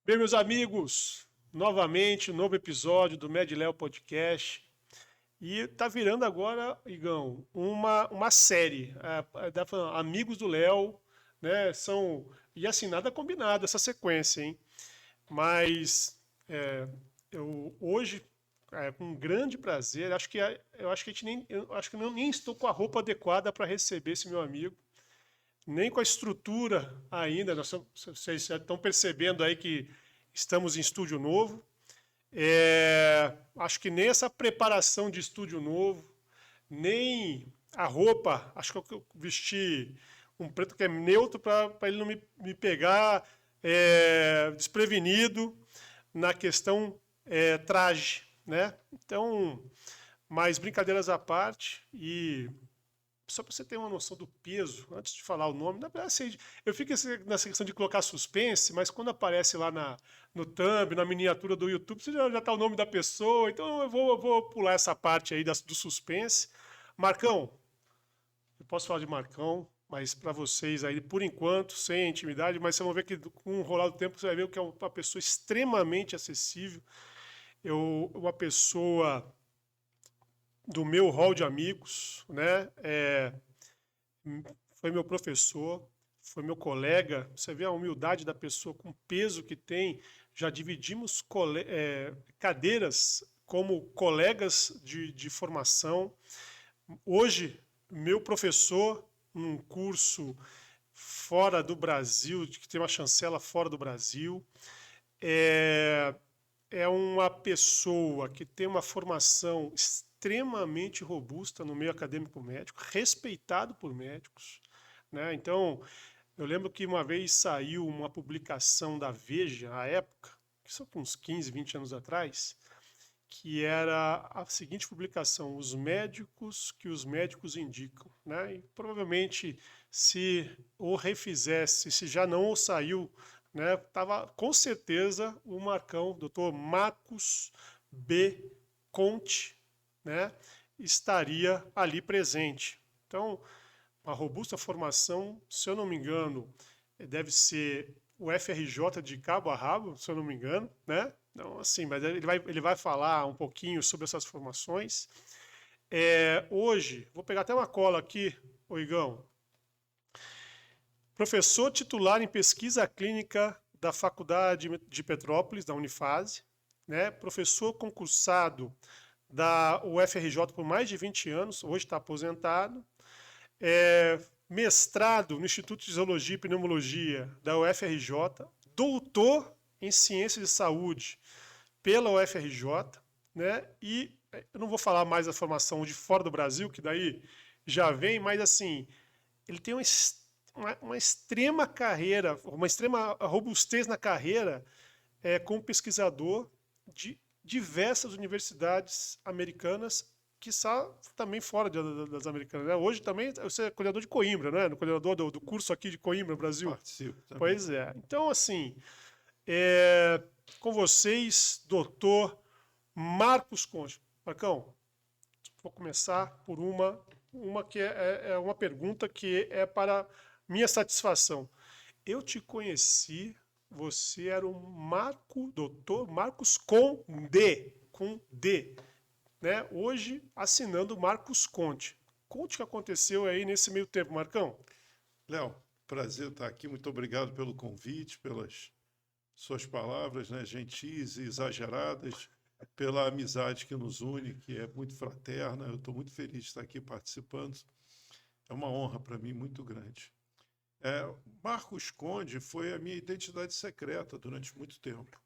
Bem, meus amigos, novamente, novo episódio do Medléo Podcast. E tá virando agora, Igão, uma série. Amigos do Léo, né? E assim, nada combinado essa sequência, hein? Mas eu hoje, com um grande prazer, eu acho que a gente nem, eu acho que eu nem estou com a roupa adequada para receber esse meu amigo, nem com a estrutura ainda. Vocês já estão percebendo aí que estamos em estúdio novo. Acho que nem essa preparação de estúdio novo, nem a roupa. Acho que eu vesti um preto que é neutro para ele não me pegar desprevenido na questão traje, né? Então, mas brincadeiras à parte, e só para você ter uma noção do peso, antes de falar o nome, na verdade, assim, eu fico nessa questão de colocar suspense, mas quando aparece lá no thumb, na miniatura do YouTube, você já tá o nome da pessoa, então eu vou pular essa parte aí do suspense. Marcão, eu posso falar de Marcão, mas para vocês aí, por enquanto, sem intimidade, mas vocês vão ver que com o rolar do tempo, você vai ver que é uma pessoa extremamente acessível, uma pessoa do meu hall de amigos, né? Foi meu professor, foi meu colega. Você vê a humildade da pessoa com o peso que tem. Já dividimos cadeiras como colegas de formação. Hoje, meu professor, num curso fora do Brasil, que tem uma chancela fora do Brasil, é, é uma pessoa que tem uma formação extremamente robusta no meio acadêmico médico, respeitado por médicos, né? Então, eu lembro que uma vez saiu uma publicação da Veja, à época, que são uns 15, 20 anos atrás, que era a seguinte publicação: os médicos que os médicos indicam, né? E provavelmente, se o refizesse, se já não saiu, né, tava com certeza o Marcão, Dr. Marcos B. Conte, né, estaria ali presente. Então, uma robusta formação, se eu não me engano, deve ser o FRJ de cabo a rabo, se eu não me engano, né? Então, assim, mas ele vai falar um pouquinho sobre essas formações. Hoje, vou pegar até uma cola aqui, Igão. Professor titular em pesquisa clínica da Faculdade de Petrópolis, da Unifase, né? Professor concursado da UFRJ por mais de 20 anos, hoje está aposentado. Mestrado no Instituto de Zoologia e Pneumologia da UFRJ, doutor em Ciências de Saúde pela UFRJ, né? E eu não vou falar mais da formação de fora do Brasil, que daí já vem, mas assim, ele tem uma extrema carreira, uma extrema robustez na carreira como pesquisador de diversas universidades americanas, quiçá também fora das americanas, né? Hoje também você é coordenador de Coimbra, né? Coordenador do curso aqui de Coimbra, Brasil. Participo também. Pois é. Então, assim, com vocês, doutor Marcos Conte. Marcão, vou começar por uma que é uma pergunta que é para minha satisfação. Eu te conheci, você era o doutor Marcos com D, né? Hoje assinando Marcos Conte. Conte o que aconteceu aí nesse meio tempo, Marcão. Léo, prazer estar aqui. Muito obrigado pelo convite, pelas suas palavras, né, gentis e exageradas, pela amizade que nos une, que é muito fraterna. Eu estou muito feliz de estar aqui participando. É uma honra para mim muito grande. Marcos Conde foi a minha identidade secreta durante muito tempo.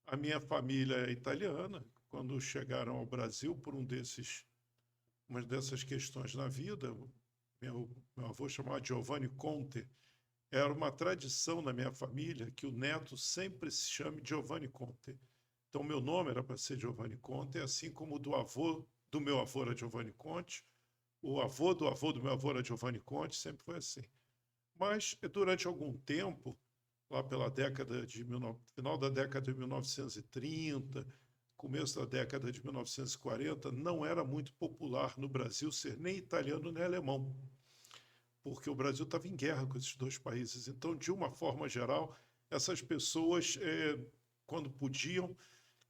A minha família é italiana. Quando chegaram ao Brasil por uma dessas questões na vida, meu avô chamado Giovanni Conte, era uma tradição na minha família que o neto sempre se chame Giovanni Conte. Então, meu nome era para ser Giovanni Conte, assim como o do meu avô era Giovanni Conte, o avô do meu avô era Giovanni Conte, sempre foi assim. Mas, durante algum tempo, lá pela final da década de 1930, começo da década de 1940, não era muito popular no Brasil ser nem italiano nem alemão, porque o Brasil estava em guerra com esses dois países. Então, de uma forma geral, essas pessoas, quando podiam,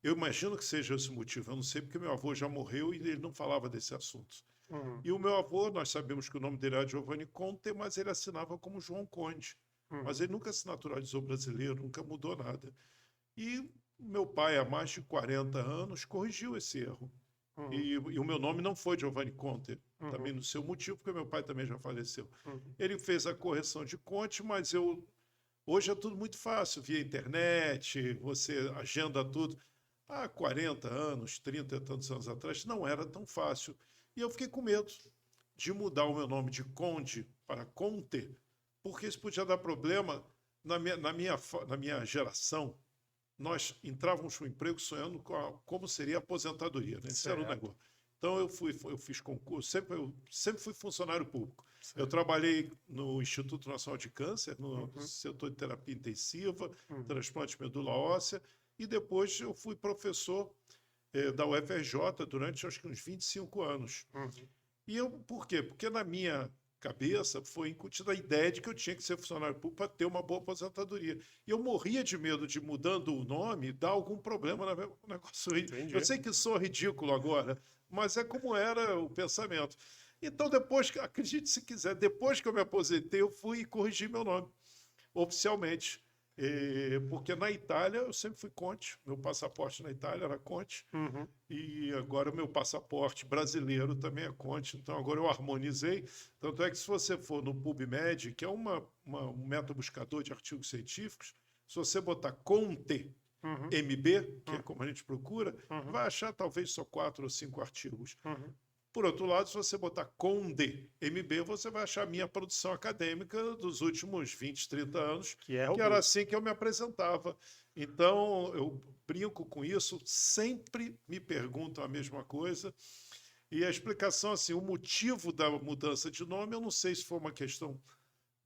eu imagino que seja esse motivo, eu não sei porque meu avô já morreu e ele não falava desse assunto. Uhum. E o meu avô, nós sabemos que o nome dele era Giovanni Conte, mas ele assinava como João Conde. Mas Uhum. ele nunca se naturalizou brasileiro, nunca mudou nada. E meu pai, há mais de 40 anos, corrigiu esse erro. Uhum. E o meu nome não foi Giovanni Conte, também Uhum. no seu motivo, porque meu pai também já faleceu. Uhum. Ele fez a correção de Conte, mas hoje é tudo muito fácil, via internet, você agenda tudo. Há 40 anos, 30 e tantos anos atrás, não era tão fácil. E eu fiquei com medo de mudar o meu nome de Conde para Conte, porque isso podia dar problema na minha geração. Nós entrávamos no emprego sonhando como seria a aposentadoria, né? Esse era o Certo. negócio. Então eu fiz concurso, eu sempre fui funcionário público. Eu Certo. trabalhei no Instituto Nacional de Câncer, no Uhum. setor de terapia intensiva, Uhum. transplante de medula óssea, e depois eu fui professor da UFRJ durante acho que uns 25 anos. Uhum. E por quê? Porque na minha cabeça foi incutida a ideia de que eu tinha que ser funcionário público para ter uma boa aposentadoria. E eu morria de medo de, mudando o nome, dar algum problema no negócio. Eu Entendi. sei que sou ridículo agora, mas é como era o pensamento. Então, depois, acredite se quiser, depois que eu me aposentei, eu fui e corrigi meu nome oficialmente. Porque na Itália eu sempre fui Conte, meu passaporte na Itália era Conte, Uhum. e agora o meu passaporte brasileiro também é Conte, então agora eu harmonizei. Tanto é que se você for no PubMed, que é um método buscador de artigos científicos, se você botar Conte Uhum. MB, que é Uhum. como a gente procura, Uhum. vai achar talvez só 4 ou 5 artigos. Uhum. Por outro lado, se você botar Conde MB, você vai achar a minha produção acadêmica dos últimos 20, 30 anos, Que é que era robusto. assim que eu me apresentava. Então, eu brinco com isso, sempre me perguntam a mesma coisa. E a explicação, assim, o motivo da mudança de nome, eu não sei se foi uma questão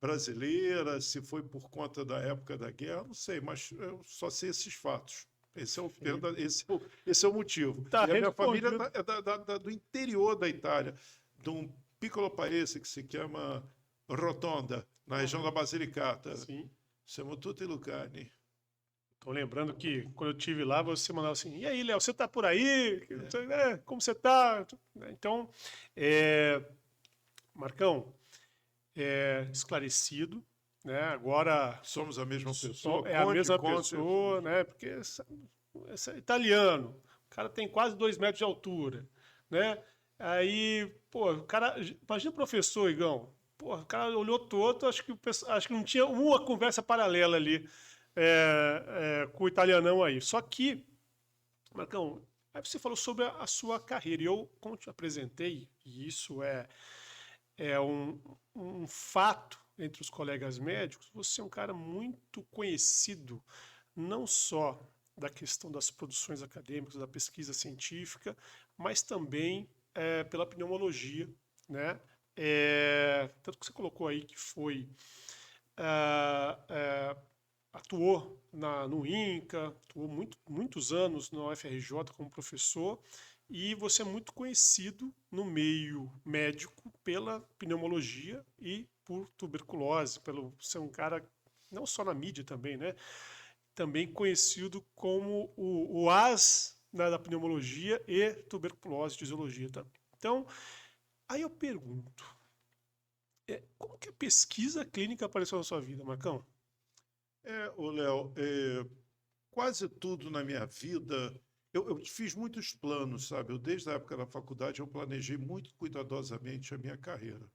brasileira, se foi por conta da época da guerra, não sei, mas eu só sei esses fatos. Esse é o, Perfeito. esse é o motivo. Tá E a minha família respondido. é do interior da Itália, de um piccolo paese que se chama Rotonda, na região da Uhum. Basilicata. Sim. Siamo tutti lucani. Tô lembrando que quando eu estive lá, você mandava assim: e aí, Léo, você tá por aí? É, Como você tá? Então, é, Marcão, esclarecido, né? Agora somos a mesma só pessoa, é a conte, mesma conte. pessoa, né? Porque esse é italiano, o cara tem quase 2 metros de altura, né? Aí, pô, o cara, imagina o professor, Igão. Pô, o cara olhou todo, acho que não tinha uma conversa paralela ali com o italianão aí. Só que, Marcão, aí você falou sobre a sua carreira. E eu, como te apresentei, e isso é um fato entre os colegas médicos, você é um cara muito conhecido, não só da questão das produções acadêmicas, da pesquisa científica, mas também pela pneumologia, né? Tanto que você colocou aí que foi ah, ah, atuou no INCA, atuou muitos anos na UFRJ como professor, e você é muito conhecido no meio médico pela pneumologia e por tuberculose, pelo ser um cara, não só na mídia também, né? Também conhecido como o as, né, da pneumologia e tuberculose, fisiologia também. Então, aí eu pergunto, como que a pesquisa clínica apareceu na sua vida, Marcão? Ô Léo, quase tudo na minha vida, eu fiz muitos planos, sabe? Desde a época da faculdade, eu planejei muito cuidadosamente a minha carreira.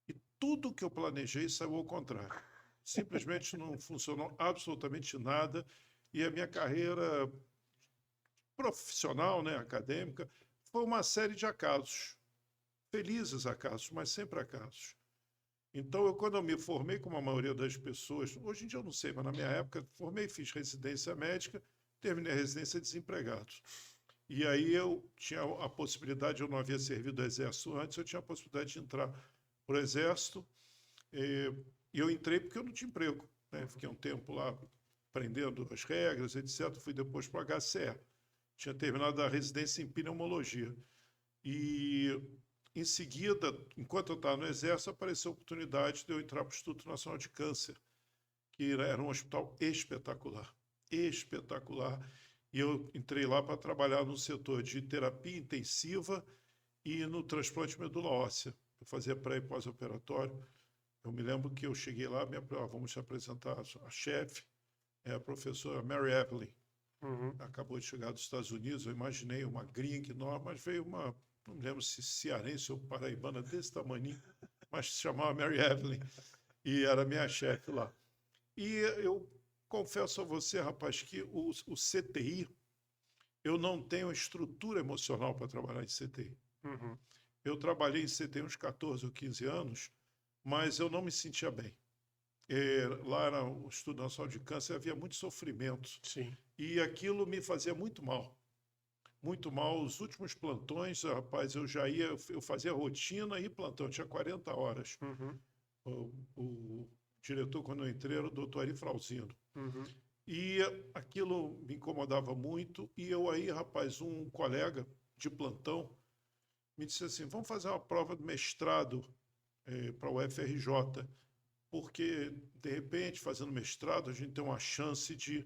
E tudo que eu planejei saiu ao contrário. Simplesmente não funcionou absolutamente nada. E a minha carreira profissional, né, acadêmica, foi uma série de acasos. Felizes acasos, mas sempre acasos. Então, quando eu me formei, como a maioria das pessoas, hoje em dia eu não sei, mas na minha época, formei, fiz residência médica, terminei a residência desempregado. E aí eu tinha a possibilidade, eu não havia servido o Exército antes, eu tinha a possibilidade de entrar para o Exército, e eu entrei porque eu não tinha emprego, né? Fiquei um tempo lá aprendendo as regras, etc. Fui depois para o HCE. Tinha terminado a residência em pneumologia. E em seguida, enquanto eu estava no Exército, apareceu a oportunidade de eu entrar para o Instituto Nacional de Câncer. que era um hospital espetacular, espetacular. E eu entrei lá para trabalhar no setor de terapia intensiva e no transplante de medula óssea. Eu fazia pré e pós-operatório. Eu me lembro que eu cheguei lá, vamos te apresentar a chefe, é a professora Mary Evelyn. Uhum. Acabou de chegar dos Estados Unidos. Eu imaginei uma gringa enorme, mas veio uma, não me lembro se cearense ou paraibana desse tamanho, mas se chamava Mary Evelyn e era minha chefe lá. E eu confesso a você, rapaz, que o CTI, eu não tenho estrutura emocional para trabalhar em CTI. Uhum. Eu trabalhei em CTI uns 14 ou 15 anos, mas eu não me sentia bem. Lá era o Estudo Nacional de Câncer, havia muito sofrimento. Sim. E aquilo me fazia muito mal. Muito mal. Os últimos plantões, rapaz, eu fazia rotina e plantão, tinha 40 horas. Uhum. O diretor, quando eu entrei, era o doutor Ari Frauzino. Uhum. E aquilo me incomodava muito. E eu aí, rapaz, um colega de plantão me disse assim, vamos fazer uma prova de mestrado para o UFRJ, porque, de repente, fazendo mestrado, a gente tem uma chance de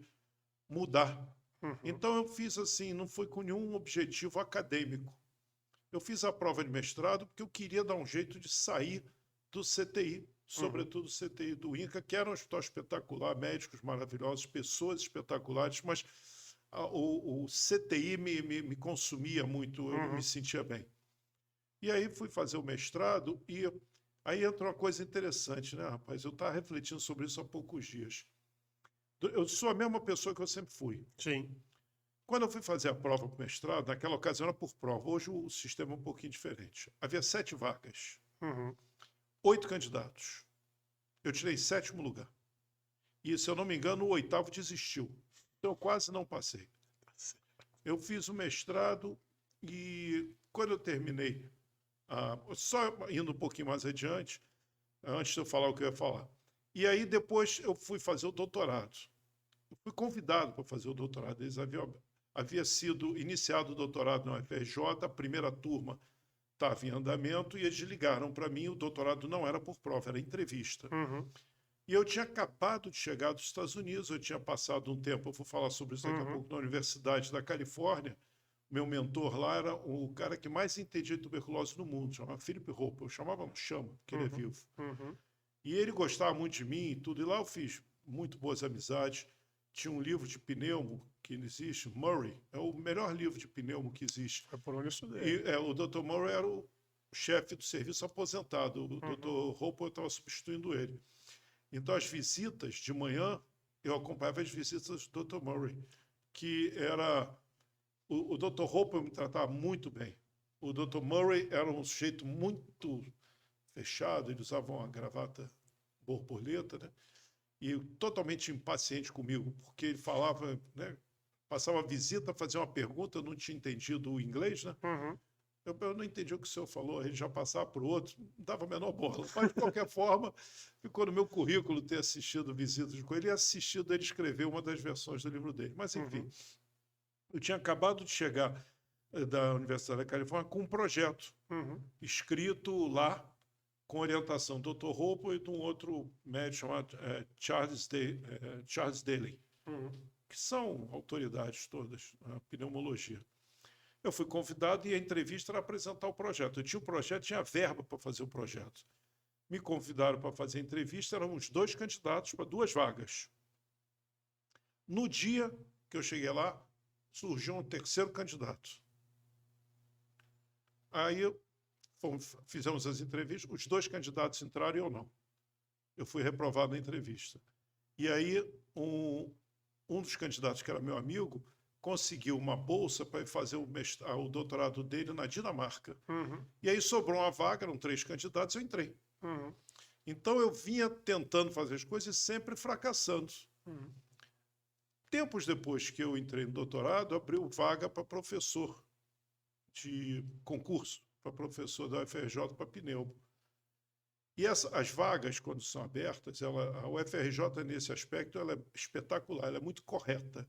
mudar. Uhum. Então eu fiz assim, não foi com nenhum objetivo acadêmico. Eu fiz a prova de mestrado porque eu queria dar um jeito de sair do CTI, sobretudo o CTI do INCA, que era um hospital espetacular, médicos maravilhosos, pessoas espetaculares, mas o CTI me consumia muito, eu não me sentia bem. E aí fui fazer o mestrado e aí entra uma coisa interessante, né, rapaz? Eu estava refletindo sobre isso há poucos dias. Eu sou a mesma pessoa que eu sempre fui. Sim. Quando eu fui fazer a prova para o mestrado, naquela ocasião era por prova. Hoje o sistema é um pouquinho diferente. Havia 7 vagas, Uhum. 8 candidatos. Eu tirei 7º lugar. E, se eu não me engano, o 8º desistiu. Então, eu quase não passei. Eu fiz o mestrado e, quando eu terminei, só indo um pouquinho mais adiante, antes de eu falar o que eu ia falar. E aí, depois, eu fui fazer o doutorado. Eu fui convidado para fazer o doutorado. Havia sido iniciado o doutorado na UFRJ, a primeira turma estava em andamento e eles ligaram para mim. O doutorado não era por prova, era entrevista. Uhum. E eu tinha acabado de chegar dos Estados Unidos, eu tinha passado um tempo, eu vou falar sobre isso daqui a pouco, na Universidade da Califórnia. Meu mentor lá era o cara que mais entendia de tuberculose no mundo, chamava Philip Hope. Eu chamo, porque ele é vivo. Uhum. E ele gostava muito de mim e tudo. E lá eu fiz muito boas amizades. Tinha um livro de pneumo que existe, Murray, é o melhor livro de pneumo que existe. Foi por onde eu estudei. E o Dr. Murray era o chefe do serviço aposentado, o Dr. Hope estava substituindo ele. Então, as visitas de manhã, eu acompanhava as visitas do Dr. Murray, que era... O Dr. Hope me tratava muito bem. O Dr. Murray era um sujeito muito fechado, ele usava uma gravata borboleta, né? E totalmente impaciente comigo, porque ele falava, né, passava a visita, fazia uma pergunta, eu não tinha entendido o inglês, né? Uhum. Eu não entendi o que o senhor falou, ele já passava para o outro, não dava a menor bola. Mas, de qualquer forma, ficou no meu currículo ter assistido visitas com ele e assistido ele escrever uma das versões do livro dele. Mas, enfim, eu tinha acabado de chegar da Universidade da Califórnia com um projeto escrito lá, com orientação do Dr. Hope e de um outro médico chamado Charles Daly, que são autoridades todas na pneumologia. Eu fui convidado e a entrevista era apresentar o projeto. Eu tinha o projeto, tinha verba para fazer o projeto. Me convidaram para fazer a entrevista, éramos 2 candidatos para 2 vagas. No dia que eu cheguei lá, surgiu um 3º candidato. Aí fizemos as entrevistas, os 2 candidatos entraram e eu não. Eu fui reprovado na entrevista. E aí um dos candidatos, que era meu amigo, conseguiu uma bolsa para fazer o doutorado dele na Dinamarca. E aí sobrou uma vaga, eram 3 candidatos, eu entrei. Então eu vinha tentando fazer as coisas e sempre fracassando. Tempos depois que eu entrei no doutorado, abriu vaga para professor de concurso, para professor da UFRJ para pneumo. E as vagas, quando são abertas, a UFRJ, nesse aspecto, ela é espetacular, ela é muito correta.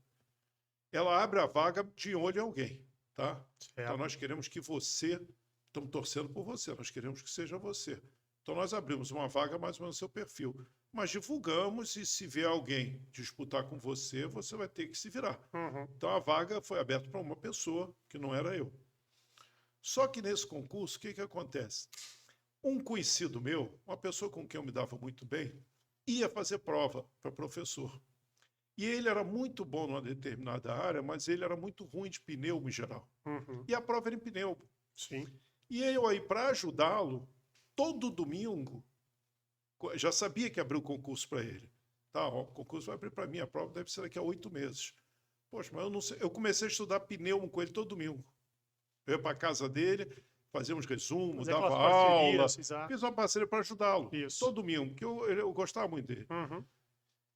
Ela abre a vaga de olho em alguém, tá? Então, nós queremos que você... Estamos torcendo por você, nós queremos que seja você. Então, nós abrimos uma vaga mais ou menos no seu perfil. mas divulgamos e se vier alguém disputar com você, você vai ter que se virar. Uhum. Então a vaga foi aberta para uma pessoa que não era eu. Só que nesse concurso, o que que acontece? Um conhecido meu, uma pessoa com quem eu me dava muito bem, ia fazer prova para professor. E ele era muito bom numa determinada área, mas ele era muito ruim de pneu em geral. Uhum. E a prova era em pneu. Sim. E eu aí, para ajudá-lo, todo domingo, já sabia que abriu o concurso para ele. Tá, ó, o concurso vai abrir para mim, a prova deve ser daqui a 8 meses. Poxa, mas eu não sei. Eu comecei a estudar pneu com ele todo domingo. Eu ia para a casa dele, fazia uns resumos, Fazer dava aquelas aula, parcerias, exato. fiz uma parceria para ajudá-lo. Isso. Todo domingo, porque eu gostava muito dele. Uhum.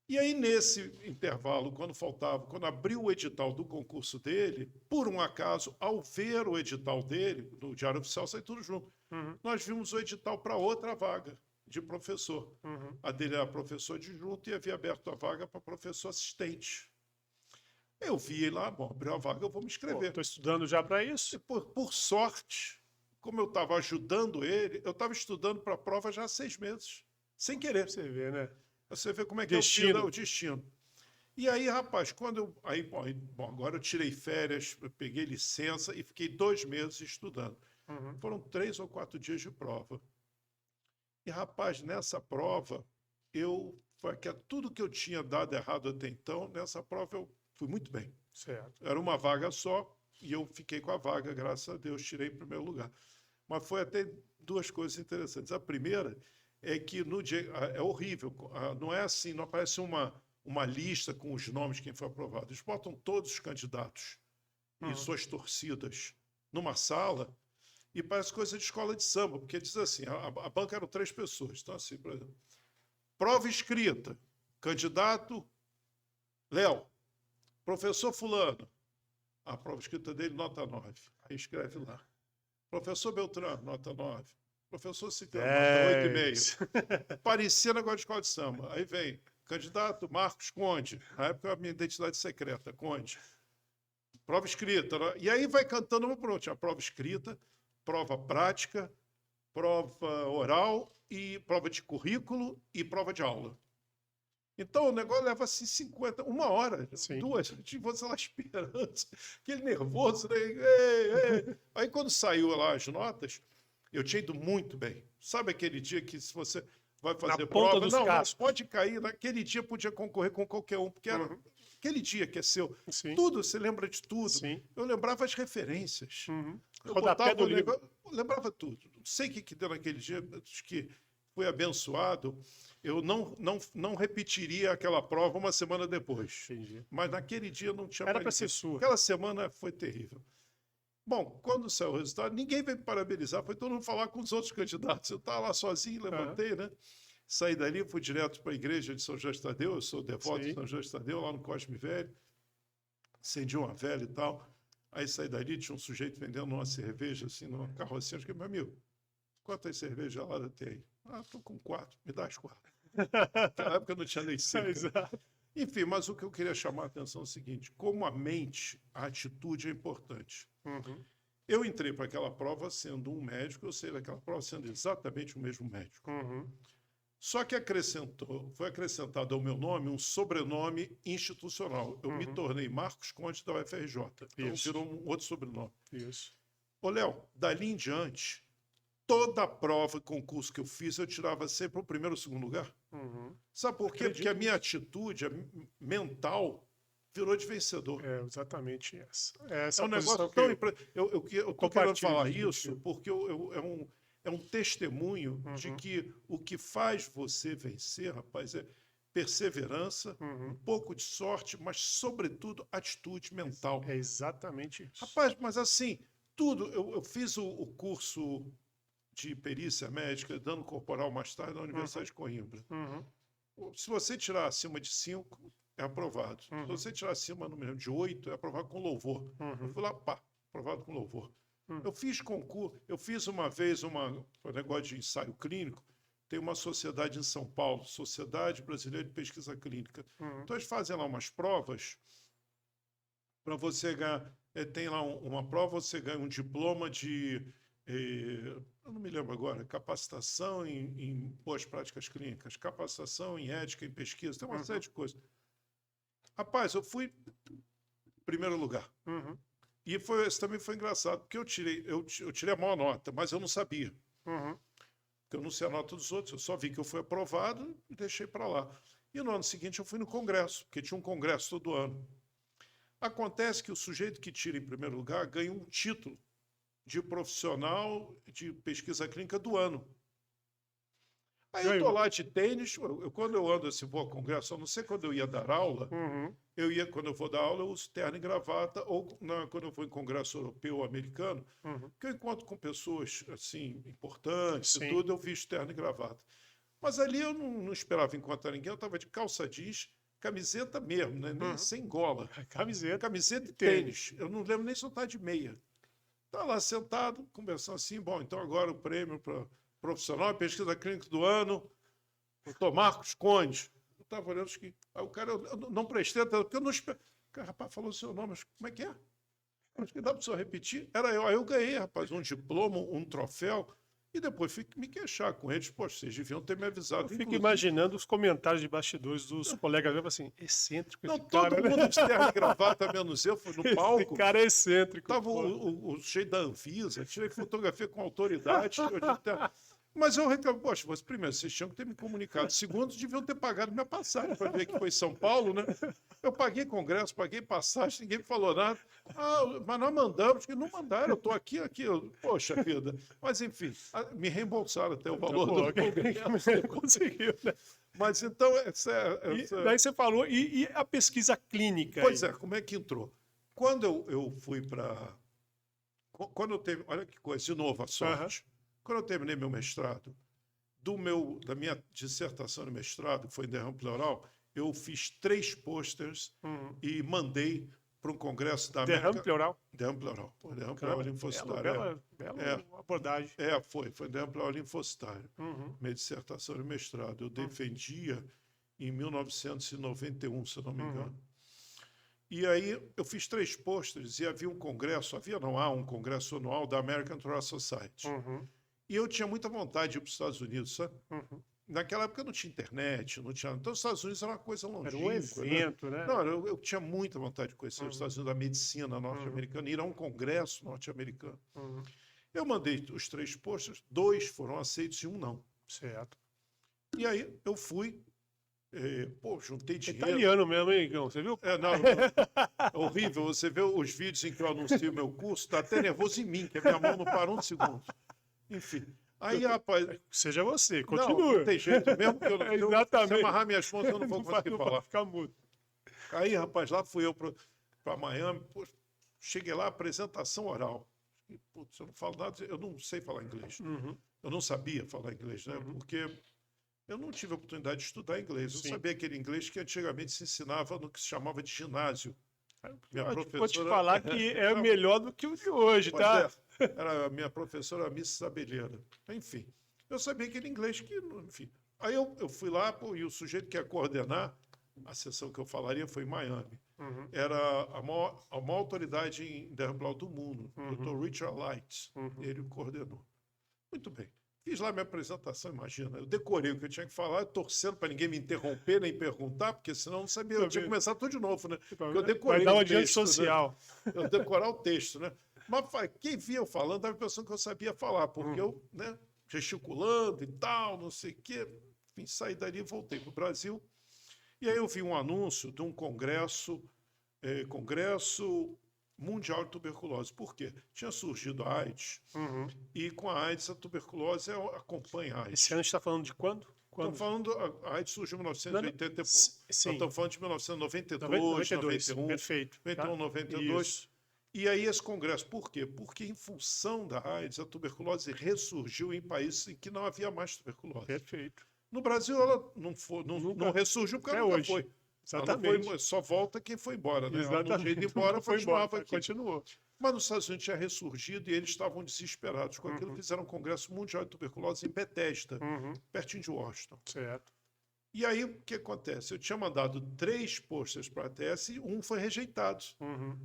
E aí, nesse intervalo, quando abriu o edital do concurso dele, por um acaso, ao ver o edital dele, no Diário Oficial, sai tudo junto. Uhum. Nós vimos o edital para outra vaga de professor. Uhum. A dele era professor adjunto e havia aberto a vaga para professor assistente. Eu vi lá, bom, abriu a vaga, eu vou me inscrever. Estou estudando já para isso. E por sorte, como eu estava ajudando ele, eu estava estudando para a prova já há 6 meses, sem querer. Você vê, né? Você vê como é que Destino. é o destino. E aí, rapaz, quando eu. Aí, bom, agora eu tirei férias, eu peguei licença e fiquei 2 meses estudando. Uhum. Foram 3 ou 4 dias de prova. E, rapaz, nessa prova, tudo que eu tinha dado errado até então, nessa prova eu fui muito bem. Certo. Era uma vaga só e eu fiquei com a vaga, graças a Deus, tirei em primeiro lugar. Mas foi até 2 coisas interessantes. A primeira é que no dia, é horrível, não é assim, não aparece uma lista com os nomes de quem foi aprovado. Eles botam todos os candidatos e suas torcidas numa sala e parece coisa de escola de samba, porque diz assim, a banca eram 3 pessoas. Então, assim, por exemplo, prova escrita, candidato Léo, professor fulano, a prova escrita dele, nota 9. Aí escreve lá. Professor Beltrano, nota 9. Professor Ciclano, nota 8,5. Parecia negócio de escola de samba. Aí vem, candidato Marcos Conde. Na época, a minha identidade secreta, Conde. Prova escrita. Né? E aí vai cantando uma por outra. A prova escrita, prova prática, prova oral, e prova de currículo e prova de aula. Então, o negócio leva assim 1 hora, Sim. 2, de você lá esperando, aquele nervoso, né? Aí, quando saiu lá as notas, eu tinha ido muito bem. Sabe aquele dia que se você vai fazer ponta prova, dos não, cascos. pode cair, naquele dia podia concorrer com qualquer um, porque era aquele dia que é seu. Sim. Tudo, você lembra de tudo. Sim. Eu lembrava as referências. Uhum. Eu Rodapé botava do o livro. negócio, eu lembrava tudo. Não sei o que deu naquele dia, acho que fui abençoado. Eu não repetiria aquela prova uma semana depois. Entendi. Mas naquele dia não tinha Era mais para ser ninguém. sua. Aquela semana foi terrível. Bom, quando saiu o resultado, ninguém veio me parabenizar, foi todo mundo falar com os outros candidatos. Eu estava lá sozinho, levantei, né? Saí dali, fui direto para a igreja de São José de Tadeu, eu sou devoto de São José de Tadeu, lá no Cosme Velho. Acendi uma velha e tal. Aí saí dali, tinha um sujeito vendendo uma cerveja, assim, numa carrocinha. Eu fiquei, meu amigo, quantas cervejas geladas tem? Ah, estou com 4, me dá as 4. Naquela época não tinha nem 5. Exato. Enfim, mas o que eu queria chamar a atenção é o seguinte, como a mente, a atitude é importante. Uhum. Eu entrei para aquela prova sendo um médico, eu saí daquela prova sendo exatamente o mesmo médico. Uhum. Só que foi acrescentado ao meu nome um sobrenome institucional. Eu me tornei Marcos Conde da UFRJ. Então virou um outro sobrenome. Isso. Ô, Léo, dali em diante, toda a prova, concurso que eu fiz, eu tirava sempre o primeiro ou segundo lugar. Uhum. Sabe por quê? Porque a minha atitude mental virou de vencedor. É exatamente essa. É um negócio tão... Eu estou querendo falar isso contigo. porque é um testemunho de que o que faz você vencer, rapaz, é perseverança, um pouco de sorte, mas, sobretudo, atitude mental. É exatamente isso. Rapaz, mas assim, tudo... Eu fiz o curso de perícia médica, dano corporal mais tarde, na Universidade de Coimbra. Se você tirar acima de 5, é aprovado. Se você tirar acima, no mínimo, de 8, é aprovado com louvor. Eu fui lá, pá, aprovado com louvor. Eu fiz concurso, eu fiz uma vez um negócio de ensaio clínico, tem uma sociedade em São Paulo, Sociedade Brasileira de Pesquisa Clínica. Então, eles fazem lá umas provas para você ganhar, tem lá uma prova, você ganha um diploma de eu não me lembro agora, capacitação em boas práticas clínicas, capacitação em ética, em pesquisa, tem uma série de coisas. Rapaz, eu fui primeiro lugar. Uhum. E isso também foi engraçado, porque eu tirei a maior nota, mas eu não sabia. Uhum. Porque eu não sei a nota dos outros, eu só vi que eu fui aprovado e deixei para lá. E no ano seguinte eu fui no congresso, porque tinha um congresso todo ano. Acontece que o sujeito que tira em primeiro lugar ganha um título de profissional de pesquisa clínica do ano. Aí eu estou lá de tênis, quando eu ando assim, vou ao congresso, a não sei quando eu ia dar aula, Uhum. quando eu vou dar aula, eu uso terno e gravata, ou quando eu vou em congresso europeu ou americano, Uhum. que eu encontro com pessoas assim importantes Sim. e tudo, eu visto terno e gravata. Mas ali eu não esperava encontrar ninguém, eu estava de calça jeans, camiseta mesmo, né? Nem sem gola. Camiseta e tênis. Eu não lembro nem se eu estava de meia. Estava lá sentado, conversando assim, bom, então agora o prêmio para profissional e pesquisa clínica do ano, doutor Marcos Conde. Eu estava olhando que. Aí o cara, eu não prestei atenção, porque eu não esperava. O cara, rapaz, falou o seu nome, mas como é que é? Acho que dá para o senhor repetir. Era eu. Aí eu ganhei, rapaz, um diploma, um troféu. E depois fui me queixar com eles. Poxa, vocês deviam ter me avisado. Eu fico inclusive. imaginando os comentários de bastidores dos colegas meus, assim, excêntrico Não, esse cara, todo né? mundo de terno e gravata, menos eu, foi no palco. Esse cara é excêntrico. Estava pô. o cheio da Anvisa, tirei fotografia com autoridade. Mas eu reclamo, poxa, mas primeiro, vocês tinham que ter me comunicado. Segundo, deviam ter pagado minha passagem para ver que foi em São Paulo, né? Eu paguei congresso, paguei passagem, ninguém me falou nada. Ah, mas nós mandamos, que não mandaram, eu estou aqui. Poxa vida. Mas, enfim, me reembolsaram até o valor do congresso. Conseguiu, né? Mas então, Daí você falou, e a pesquisa clínica? Pois aí? é, como é que entrou? Quando eu fui para. Quando eu terminei. Olha que coisa, de novo, a sorte. Quando eu terminei meu mestrado, da minha dissertação de mestrado, que foi em derrame pleural, eu fiz 3 posters e mandei para um congresso da América. Derrame pleural? Derrame pleural. Derrame pleural linfocitário. Bela abordagem. Foi derrame pleural linfocitário. Minha dissertação de mestrado. Eu defendia em 1991, se eu não me engano. E aí eu fiz 3 posters e havia um congresso, há um congresso anual da American Thoracic Society. E eu tinha muita vontade de ir para os Estados Unidos, sabe? Naquela época não tinha internet, não tinha. Então os Estados Unidos era uma coisa longínqua. Era um evento, né? Não, eu tinha muita vontade de conhecer os Estados Unidos, a medicina norte-americana, ir a um congresso norte-americano. Eu mandei os 3 posters, 2 foram aceitos e 1 não. Certo. E aí eu fui. Juntei dinheiro. Italiano mesmo, hein, Igão? Você viu? É horrível. Você vê os vídeos em que eu anuncio meu curso, tá até nervoso em mim, que a minha mão não parou um segundo. Enfim. Aí, rapaz. Seja você, continua. Não tem jeito mesmo, que eu não. Exatamente. Se amarrar minhas mãos, eu não vou conseguir falar. Ficar mudo. Aí, rapaz, lá fui eu para Miami. Pô, cheguei lá, apresentação oral. Putz, eu não falo nada, eu não sei falar inglês. Eu não sabia falar inglês, né? Porque eu não tive a oportunidade de estudar inglês. Eu sabia aquele inglês que antigamente se ensinava no que se chamava de ginásio. Minha professora... Vou te falar que é melhor do que o de hoje, tá? Era a minha professora, a Miss Sabeleira. Enfim, eu sabia aquele inglês que, enfim. Aí eu fui lá, e o sujeito que ia coordenar a sessão que eu falaria foi em Miami. Era a maior autoridade em derrame pleural do mundo, o Dr. Richard Light. Ele coordenou. Muito bem. Fiz lá minha apresentação, imagina. Eu decorei o que eu tinha que falar, torcendo para ninguém me interromper nem perguntar, porque senão eu não sabia. Eu tinha que começar tudo de novo, né? Porque eu decorei. Vai dar um o adiante texto, social. Né? Eu decorar o texto, né? Mas quem via eu falando dava a impressão que eu sabia falar, porque eu, né, gesticulando e tal, não sei o quê. Enfim, saí dali e voltei para o Brasil. E aí eu vi um anúncio de um congresso Mundial de Tuberculose. Por quê? Tinha surgido a AIDS, e com a AIDS, a tuberculose acompanha a AIDS. Esse ano a gente está falando de quando? Estamos falando, a AIDS surgiu em 1980 e pouco. Sim. Estamos falando de 1992, 91, perfeito. 91, 92. Isso. E aí esse congresso, por quê? Porque em função da AIDS, a tuberculose ressurgiu em países em que não havia mais tuberculose. Perfeito. No Brasil ela não ressurgiu porque ela nunca foi. Exatamente. Só volta quem foi embora, né? Exatamente. Ela não tinha ido embora, continuava aqui. Continuou. Mas nos Estados Unidos tinha ressurgido e eles estavam desesperados com aquilo. Fizeram um congresso mundial de tuberculose em Bethesda, pertinho de Washington. Certo. E aí, o que acontece? Eu tinha mandado 3 posters para a ATS e 1 foi rejeitado.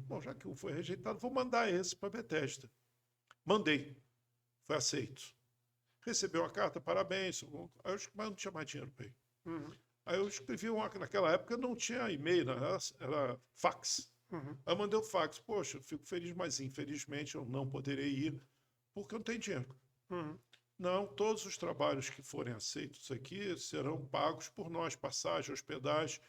Bom, já que 1 foi rejeitado, vou mandar esse para a Bethesda. Mandei. Foi aceito. recebeu uma carta, parabéns. Aí mas não tinha mais dinheiro para ir. Uhum. Aí eu escrevi naquela época não tinha e-mail, né? Era fax. Uhum. Aí eu mandei o fax. Poxa, eu fico feliz, mas infelizmente eu não poderei ir porque eu não tenho dinheiro. Uhum. Não, todos os trabalhos que forem aceitos aqui serão pagos por nós, passagem, hospedagem.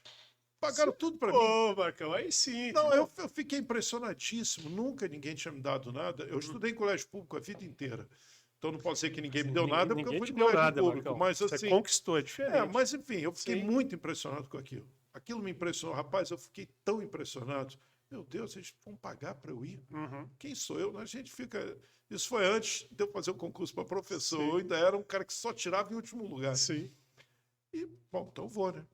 Pagaram tudo para mim. Ô, Marcão, aí sim. Não, eu fiquei impressionadíssimo. Nunca ninguém tinha me dado nada. Eu estudei em colégio público a vida inteira. Então não posso dizer que ninguém me deu nada, porque eu Ninguém fui te de deu colégio nada, público. Marcão. Mas Você assim, conquistou, é diferente. mas enfim, eu fiquei Sim. muito impressionado com aquilo. Aquilo me impressionou. Rapaz, eu fiquei tão impressionado. Meu Deus, eles vão pagar para eu ir? Uhum. Quem sou eu? A gente fica. Isso foi antes de eu fazer o concurso para professor. Sim. Eu ainda era um cara que só tirava em último lugar. Sim. E, bom, então eu vou, né?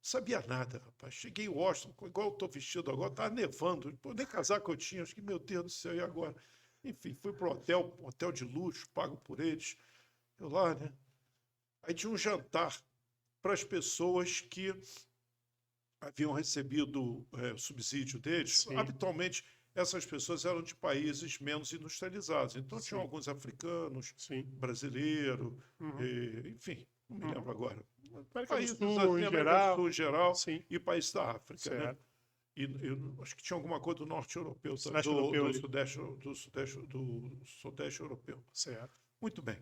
Sabia nada, rapaz. Cheguei em Washington, igual eu estou vestido agora, estava nevando. Pô, nem casaco eu tinha. Acho que, meu Deus do céu, e agora? Enfim, fui para o hotel, hotel de luxo, pago por eles. Eu lá, né? Aí tinha um jantar para as pessoas que haviam recebido o subsídio deles. Sim. Habitualmente, essas pessoas eram de países menos industrializados. Então, Sim. tinham alguns africanos, Sim. brasileiro, Uhum. enfim, não me Uhum. lembro agora. América do Países Sul, assim, em América geral. do Sul em geral Sim. e países da África, né? Certo. E eu acho que tinha alguma coisa do norte europeu, Leste europeu ali. do sudeste europeu. Certo. Muito bem.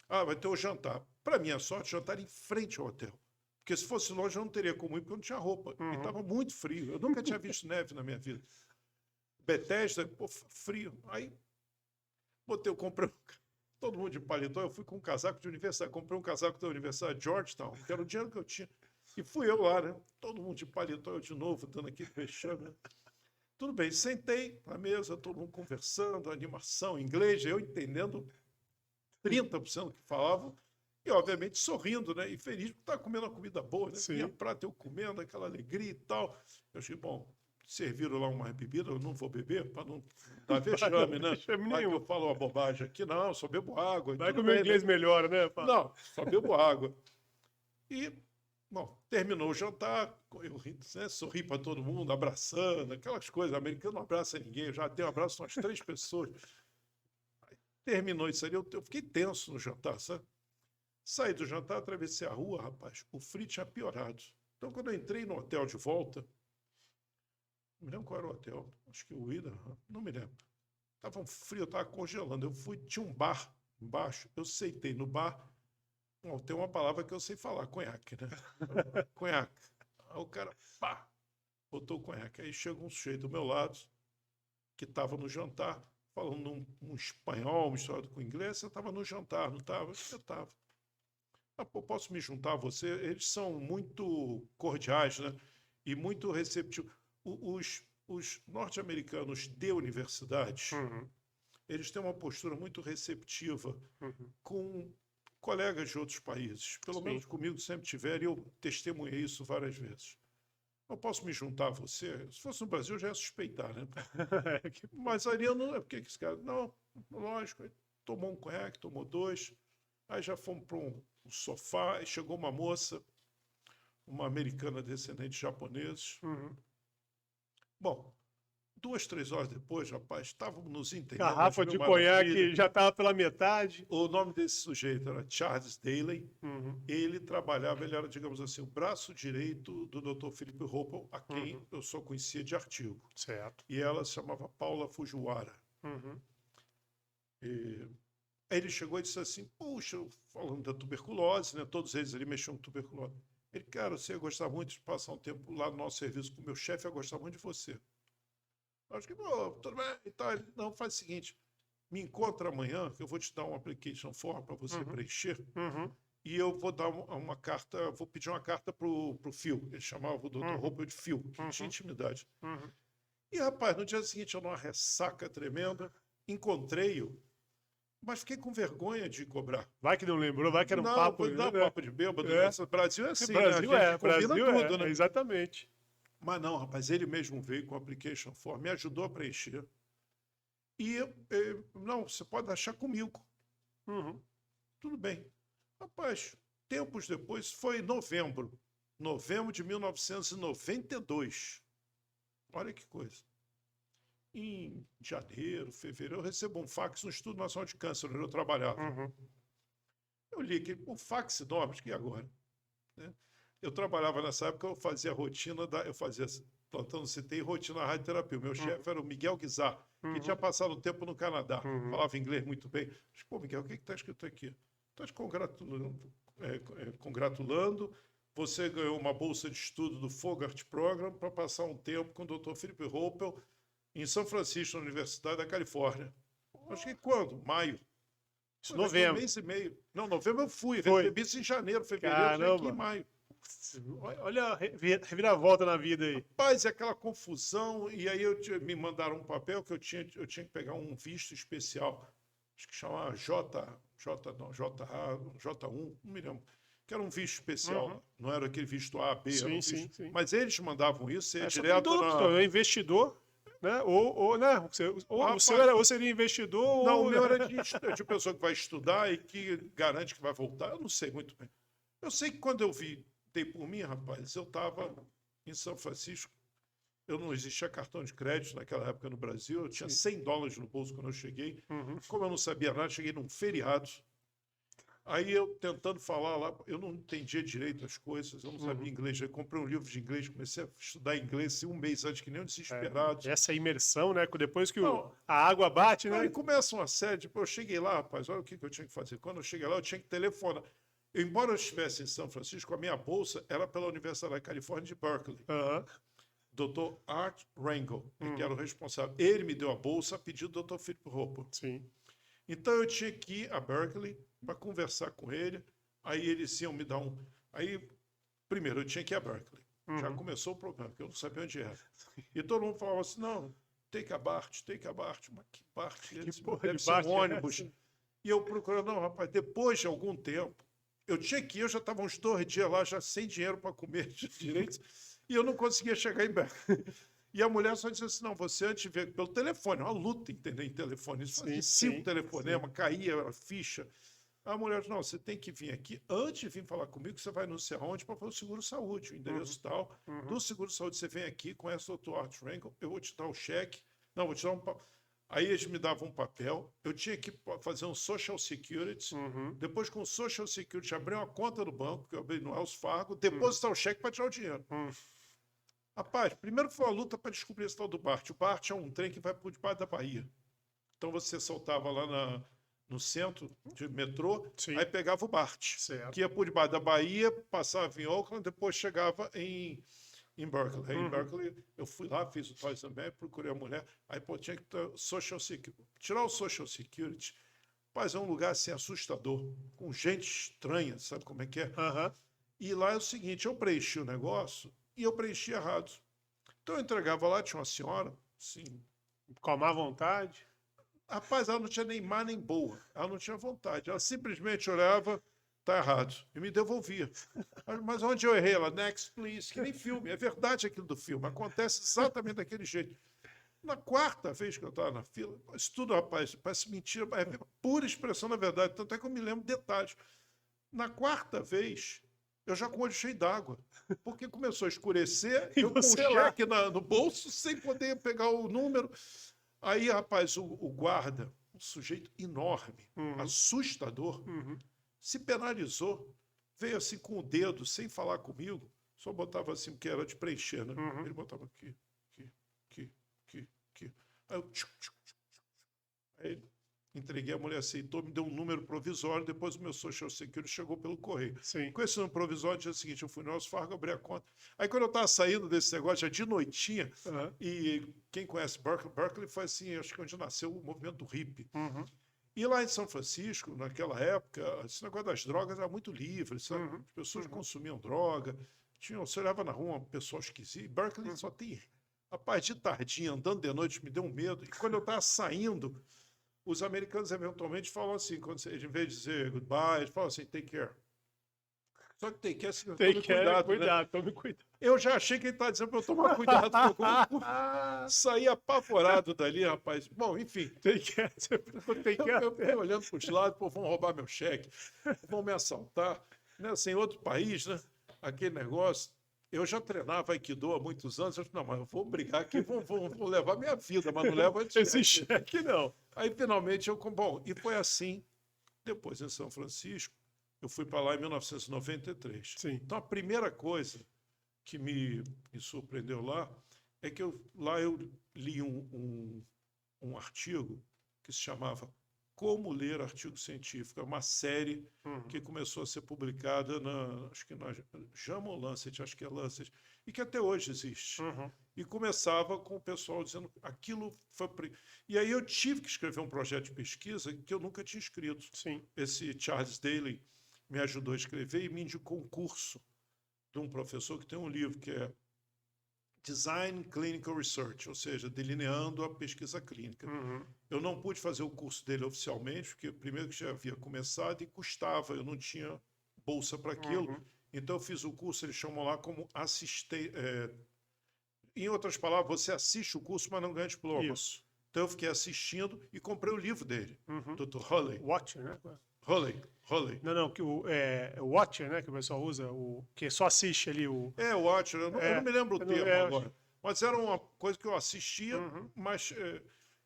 Ah, vai ter o jantar. Para minha sorte, jantar em frente ao hotel. Porque se fosse longe, eu não teria como ir, porque eu não tinha roupa. E Uhum. estava muito frio. Eu nunca tinha visto neve na minha vida. Bethesda, pô, frio. Aí, eu comprei todo mundo de paletó. Eu fui com um casaco de universidade. Comprei um casaco da Universidade de Georgetown, que era o dinheiro que eu tinha. E fui eu lá, né? Todo mundo de paletó, eu de novo, dando aqui, fechando, né? Tudo bem, sentei na mesa, todo mundo conversando, animação, inglês, eu entendendo 30% do que falavam, e obviamente sorrindo, né? E feliz porque estava comendo uma comida boa, né? Sim. Vinha prato, eu comendo, aquela alegria e tal. Eu achei, bom, serviram lá uma bebida, eu não vou beber para não dar vexame, né? Vexame Vai que nenhum. eu falo uma bobagem aqui, não, só bebo água. e Vai que tudo o meu bem, inglês né? melhora, né? Pá? Não, só bebo água. E, bom, terminou o jantar, eu né, sorri para todo mundo, abraçando, aquelas coisas. O americano não abraça ninguém, eu já dei um abraço a umas 3 pessoas. Aí, terminou isso ali, eu fiquei tenso no jantar, sabe? Saí do jantar, atravessei a rua, rapaz, o frio tinha piorado. Então, quando eu entrei no hotel de volta, não me lembro qual era o hotel, acho que o Ida, não me lembro. Estava um frio, estava congelando. Eu fui, tinha um bar embaixo, eu sentei no bar. Bom, tem uma palavra que eu sei falar, conhaque, né? Conhaque. Aí o cara, pá, botou o conhaque. Aí chega um sujeito do meu lado, que estava no jantar, falando um espanhol misturado com inglês. Você estava no jantar, não estava? Eu estava. Ah, pô, posso me juntar a você? Eles são muito cordiais, né? E muito receptivos. Os norte-americanos de universidades, Uhum. eles têm uma postura muito receptiva Uhum. com colegas de outros países. Pelo Sim. menos comigo sempre tiveram, e eu testemunhei isso várias vezes. Eu posso me juntar a você? Se fosse no Brasil, eu já ia suspeitar, né? Mas ali eu não. Por que esse cara? Não, lógico. Aí tomou um conhaque, tomou 2. Aí já fomos para um sofá. Aí chegou uma moça, uma americana descendente de japoneses. Uhum. Bom, 2, 3 horas depois, rapaz, estávamos nos entendendo. Garrafa de maravilha. conhaque já estava pela metade. O nome desse sujeito era Charles Daley. Uhum. Ele trabalhava, ele era, digamos assim, o braço direito do Dr. Philip Hoppe, a quem Uhum. eu só conhecia de artigo. Certo. E ela se chamava Paula Fujiwara. Uhum. E aí ele chegou e disse assim, puxa, falando da tuberculose, né? Todos eles ali mexiam com tuberculose. Ele, cara, você ia gostar muito de passar um tempo lá no nosso serviço com o meu chefe, ia gostar muito de você. Eu acho que, pô, tudo bem e tal. Ele, não, faz o seguinte, me encontra amanhã, que eu vou te dar uma application form para você preencher. Uhum. E eu vou dar uma carta, vou pedir uma carta pro Phil. Ele chamava o Dr. Hoppe de Phil, que tinha intimidade. Uhum. E, rapaz, no dia seguinte, eu numa ressaca tremenda, encontrei-o, mas fiquei com vergonha de cobrar. Vai que não lembrou, vai que era um Não, papo. pois dá né? papo de bêbado. É. Né? Brasil é assim, Brasil né? A é, gente combina Brasil tudo, é, né? exatamente. Mas não, rapaz, ele mesmo veio com a application form, me ajudou a preencher. E, não, você pode achar comigo. Uhum. Tudo bem. Rapaz, tempos depois, foi novembro de 1992. Olha que coisa. Em janeiro, fevereiro, eu recebo um fax no Instituto Nacional de Câncer, onde eu trabalhava. Uhum. Eu li aquele, o fax enorme, que agora, né? Eu trabalhava nessa época, eu fazia rotina, eu fazia plantão CTI e rotina na radioterapia. O meu chefe era o Miguel Guizar, que tinha passado um tempo no Canadá, falava inglês muito bem. Eu disse, pô, Miguel, o que está escrito aqui? Estou te congratulando. Você ganhou uma bolsa de estudo do Fogart Program para passar um tempo com o Dr. Philip Hopel em São Francisco, na Universidade da Califórnia. Acho que quando? Maio. Isso, Foi daqui novembro. Um mês e meio. Não, novembro eu fui. Foi. Recebi isso em janeiro, fevereiro, já aqui em Caramba. maio. Olha a reviravolta na vida aí. Rapaz, é aquela confusão. E aí me mandaram um papel que eu tinha que pegar um visto especial. Acho que chamava J1, não me lembro. Que era um visto especial. Não era aquele visto A, B. Era um Sim, visto. sim. Mas eles mandavam isso, você ia Só tem direto duas na... opções, é investidor, né? Ou o seu era, ou seria investidor Não, ou... o meu era de pessoa que vai estudar e que garante que vai voltar. Eu não sei muito bem. Eu sei que quando eu dei por mim, rapaz, eu estava em São Francisco. Eu não existia cartão de crédito naquela época no Brasil. Eu tinha $100 no bolso quando eu cheguei. Como eu não sabia nada, cheguei num feriado. Aí eu tentando falar lá, eu não entendia direito as coisas, eu não sabia inglês. Eu comprei um livro de inglês, comecei a estudar inglês assim, um mês antes, que nem um desesperado. Essa imersão, né? Depois que Não, a água bate, né? aí começa uma série, tipo, eu cheguei lá, rapaz, olha o que eu tinha que fazer. Quando eu cheguei lá, eu tinha que telefonar. Embora eu estivesse em São Francisco, a minha bolsa era pela Universidade da Califórnia de Berkeley. Dr. Art Rangel, que era o responsável. Ele me deu a bolsa a pedido do Dr. Philip Hopper. Sim. Então eu tinha que ir a Berkeley para conversar com ele. Aí eles iam me dar um. Aí, primeiro, eu tinha que ir a Berkeley. Já começou o problema, porque eu não sabia onde era. E todo mundo falava assim: não, take a BART. Mas que BART? Deve ser um ônibus. E eu procurando, não, rapaz, depois de algum tempo, eu tinha que ir, eu já estava uns 2 dias lá, já sem dinheiro para comer direito, e eu não conseguia chegar em Berkeley. E a mulher só disse assim, não, você antes de ver pelo telefone, uma luta, entendeu, em telefone. Isso fazia 5 telefonemas, caía a ficha. A mulher disse, não, você tem que vir aqui, antes de vir falar comigo, você vai anunciar onde para fazer o seguro-saúde, o endereço tal. Do seguro-saúde, você vem aqui, conhece o Dr. Art Rangel, eu vou te dar o cheque. Não, vou te dar um... Aí eles me davam um papel, eu tinha que fazer um Social Security, depois com o Social Security abrir uma conta no banco, que eu abri no Wells Fargo, depositar o cheque para tirar o dinheiro. Rapaz, primeiro foi a luta para descobrir esse tal do BART. O BART é um trem que vai por debaixo da Bahia. Então você soltava lá no centro de metrô, aí pegava o BART, que ia por debaixo da Bahia, passava em Oakland, depois chegava em Berkeley. Aí em Berkeley eu fui lá, fiz o Toys and Back, procurei a mulher, aí tinha que ter Social Security. Tirar o Social Security, rapaz, é um lugar assim assustador, com gente estranha, sabe como é que é? E lá é o seguinte, eu preenchi o negócio, e eu preenchi errado. Então eu entregava lá, tinha uma senhora, assim... Com a má vontade. Rapaz, ela não tinha nem má nem boa. Ela não tinha vontade. Ela simplesmente olhava, tá errado, e me devolvia. Mas onde eu errei? Ela, next, please. Que nem filme. É verdade aquilo do filme. Acontece exatamente daquele jeito. Na 4ª vez que eu estava na fila, isso tudo, rapaz, parece mentira, é pura expressão da verdade. Tanto é que eu me lembro detalhes. Na 4ª vez... eu já com o olho cheio d'água, porque começou a escurecer, eu com o cheque no bolso, sem poder pegar o número. Aí, rapaz, o guarda, um sujeito enorme, assustador, se penalizou, veio assim com o dedo, sem falar comigo, só botava assim, porque era de preencher, né? Ele botava aqui. Aí eu... Aí entreguei, a mulher aceitou, me deu um número provisório, depois o meu Social Security chegou pelo correio. Com esse número provisório, no dia seguinte, eu fui no Wells Fargo, abri a conta. Aí quando eu estava saindo desse negócio, já de noitinha, e quem conhece Berkeley foi assim, acho que onde nasceu o movimento do hippie. E lá em São Francisco, naquela época, esse negócio das drogas era muito livre, sabe? As pessoas consumiam droga, você olhava na rua, uma pessoa esquisita. Berkeley só tem... Rapaz, de tardinha, andando de noite, me deu um medo. E quando eu estava saindo... os americanos eventualmente falam assim, quando você, em vez de dizer goodbye, eles falam assim, take care. Só que take care, tome cuidado, né? Tome cuidado. Eu já achei que ele estava dizendo para eu tomar cuidado. Saí apavorado dali, rapaz. Bom, enfim. Take care. Eu fiquei olhando para os lados, pô, vão roubar meu cheque, vão me assaltar. Né? Assim, em outro país, né? Aquele negócio. Eu já treinava Aikido há muitos anos. Eu falei, não, mas eu vou brigar aqui, vou levar minha vida, mas não levo esse cheque, não. Aí, finalmente, bom, e foi assim, depois em São Francisco, Eu fui para lá em 1993. Sim. Então, a primeira coisa que me surpreendeu lá é que eu li um artigo que se chamava Como Ler Artigo Científico. É uma série que começou a ser publicada acho que na JAMA ou Lancet, acho que é Lancet, e que até hoje existe. E começava com o pessoal dizendo aquilo foi... E aí eu tive que escrever um projeto de pesquisa que eu nunca tinha escrito. Sim. Esse Charles Daly me ajudou a escrever e me indicou um curso de um professor que tem um livro que é Design Clinical Research, ou seja, delineando a pesquisa clínica. Eu não pude fazer o curso dele oficialmente, porque primeiro que já havia começado e custava, eu não tinha bolsa para aquilo. Então eu fiz o curso, eles chamam lá como assistente. Em outras palavras, você assiste o curso, mas não ganha diploma. Isso. Então eu fiquei assistindo e comprei o livro dele, Dr. Holley. Watcher, né? Holley. Não, que o Watcher, né? Que o pessoal usa, que só assiste ali o... É, o Watcher, eu não me lembro o termo agora. Mas era uma coisa que eu assistia, mas...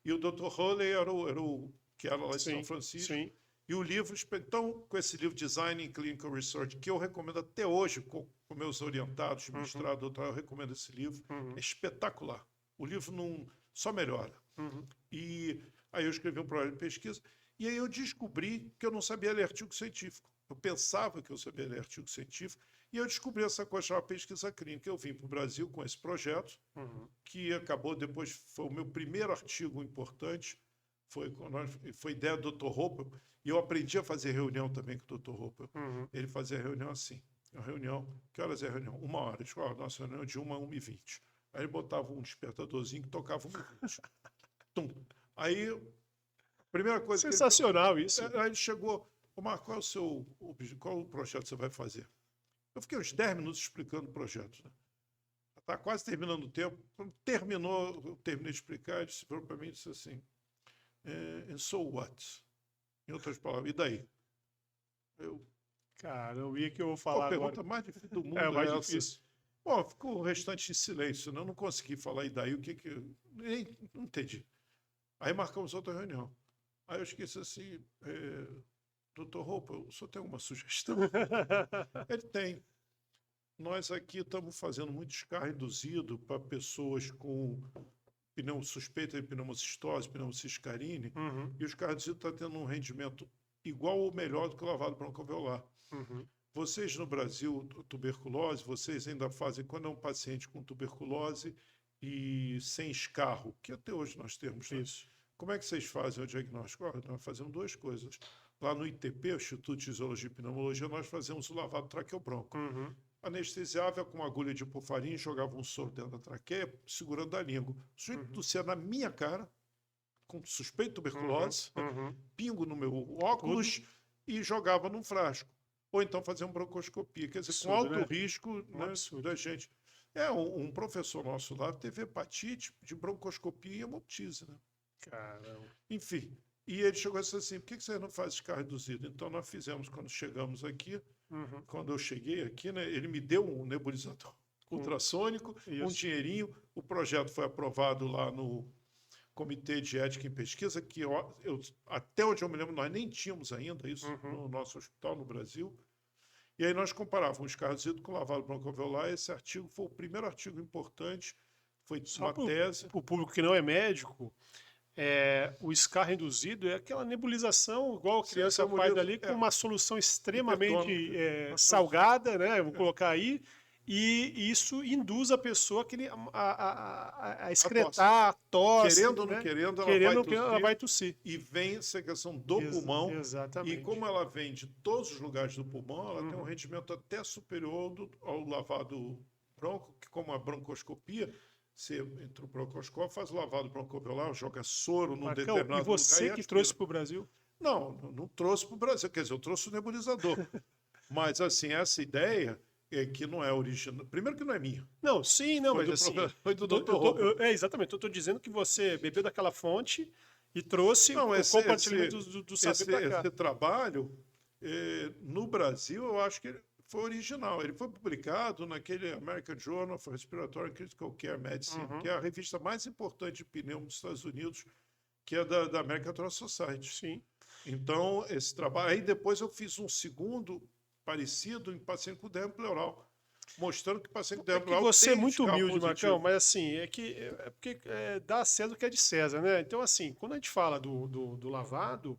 e o Dr. Holley era o que era lá em São Francisco. Sim. E o livro... Então, com esse livro Design in Clinical Research, que eu recomendo até hoje, com meus orientados, mestrado, doutorado, eu recomendo esse livro. É espetacular. O livro só melhora. E aí eu escrevi um projeto de pesquisa, e aí eu descobri que eu não sabia ler artigo científico. Eu pensava que eu sabia ler artigo científico, e eu descobri essa coisa chamada pesquisa clínica. Eu vim para o Brasil com esse projeto, que acabou depois, foi o meu primeiro artigo importante, foi ideia do Dr. Hopper, e eu aprendi a fazer reunião também com o Dr. Hopper. Ele fazia reunião assim, que horas é a reunião? 1 hora. Ele falou, nossa reunião é de 1 a 1h20. Aí ele botava um despertadorzinho que tocava 1h20. Tum. Aí, a primeira coisa Sensacional isso. Aí ele chegou, Marco, qual o projeto que você vai fazer? Eu fiquei uns 10 minutos explicando o projeto. Né? Está quase terminando o tempo. Quando eu terminei de explicar, ele disse para mim, disse assim, and so what? Em outras palavras, e daí? Cara, eu vi que eu vou falar a pergunta agora. mais difícil do mundo É mais essa. difícil. Bom, ficou o restante em silêncio, né? Eu não consegui falar, e daí o que nem não entendi. Aí marcamos outra reunião. Aí eu esqueci assim, Dr. Roupa, o senhor tem alguma sugestão? Ele tem. Nós aqui estamos fazendo muito scar reduzido para pessoas com suspeita de pneumocistose, pneumociscarine, e o scar reduzido está tendo um rendimento igual ou melhor do que o lavado broncoalveolar. Vocês no Brasil, tuberculose, vocês ainda fazem, quando é um paciente com tuberculose e sem escarro, que até hoje nós temos, né? Isso. Como é que vocês fazem o diagnóstico? Nós fazemos 2 coisas. Lá no ITP, o Instituto de Fisiologia e Pneumologia, nós fazemos o lavado traqueobronco. Anestesiava com uma agulha de hipofarinha, jogava um soro dentro da traqueia, segurando a língua. O sujeito tossia na minha cara, com suspeito de tuberculose, pingo no meu óculos e jogava num frasco. Ou então fazia uma broncoscopia, quer dizer, Absurdo, com alto né? risco, né, da gente. Um professor nosso lá teve hepatite de broncoscopia e hemoptise, né? Caramba. Enfim, e ele chegou e disse assim, por que você não faz scar reduzido? Então nós fizemos, quando chegamos aqui, quando eu cheguei aqui, né, ele me deu um nebulizador ultrassônico, um dinheirinho, o projeto foi aprovado lá no Comitê de Ética em Pesquisa, que até onde eu me lembro, nós nem tínhamos ainda isso no nosso hospital no Brasil. E aí nós comparávamos o scar reduzido com o lavado broncoalveolar. Esse artigo foi o primeiro artigo importante, foi uma tese. Para o público que não é médico, o scar reduzido é aquela nebulização, igual a criança faz ali, com uma solução extremamente salgada, né? Vou colocar aí. E isso induz a pessoa a excretar, a tosse. Querendo ou não né? querendo, ela vai tossir. E vem essa questão do pulmão. Exatamente. E como ela vem de todos os lugares do pulmão, ela tem um rendimento até superior ao lavado bronco, que como a broncoscopia, você entra no broncoscópio, faz o lavado broncoalveolar, joga soro num determinado lugar. E você que trouxe para o Brasil? Não trouxe para o Brasil. Quer dizer, eu trouxe o nebulizador. Mas, assim, essa ideia... que não é original. Primeiro que não é minha. Não, sim, não, mas assim... Foi do Dr. Roupa. Exatamente. Eu estou dizendo que você bebeu daquela fonte e trouxe o compartilhamento do saber para cá. Esse trabalho, no Brasil, eu acho que ele foi original. Ele foi publicado naquele American Journal of Respiratory and Critical Care Medicine, que é a revista mais importante de pneumo dos Estados Unidos, que é da American Thoracic Society. Sim. Então, esse trabalho. Aí depois eu fiz um segundo parecido em paciente com derrame pleural, mostrando que paciente com É derrame que pleural você é tem muito descarga humilde, Marcão, positivo. mas assim, é porque dá a César o que é de César, né? Então, assim, quando a gente fala do lavado,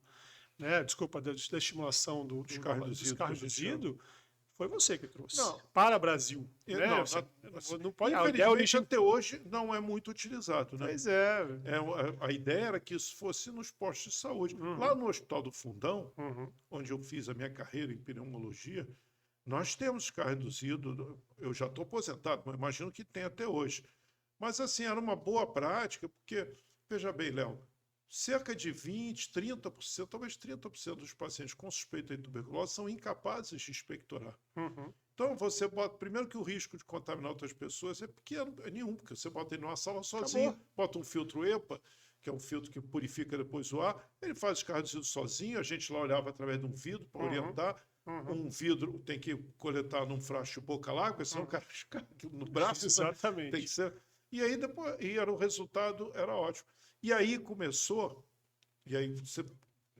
né? Desculpa, da estimulação Descarga do induzido, que descarga a gente chama. induzido, foi você que trouxe Não, para o Brasil, né? não, Você assim, não pode, a ideia infelizmente origem. até hoje não é muito utilizado, né? Pois é. A ideia era que isso fosse nos postos de saúde. Lá Uhum, no Hospital do Fundão, uhum, onde eu fiz a minha carreira em pneumologia, nós temos descarga reduzido. Eu já estou aposentado, mas imagino que tem até hoje. Mas assim, era uma boa prática, porque, veja bem, Léo, cerca de 20, 30%, talvez 30% dos pacientes com suspeita de tuberculose são incapazes de expectorar. uhum. Então, você bota. Primeiro que o risco de contaminar outras pessoas é pequeno, é nenhum, porque você bota ele numa sala sozinho, Acabou. bota um filtro EPA, que é um filtro que purifica depois o ar, ele faz os carros sozinho, a gente lá olhava através de um vidro para Uhum, orientar. uhum, Um vidro tem que coletar num frasco de boca larga, senão o uhum. cara fica no braço, né? Tem que Exatamente. ser. E aí depois, e era o resultado era ótimo. E aí começou, e aí você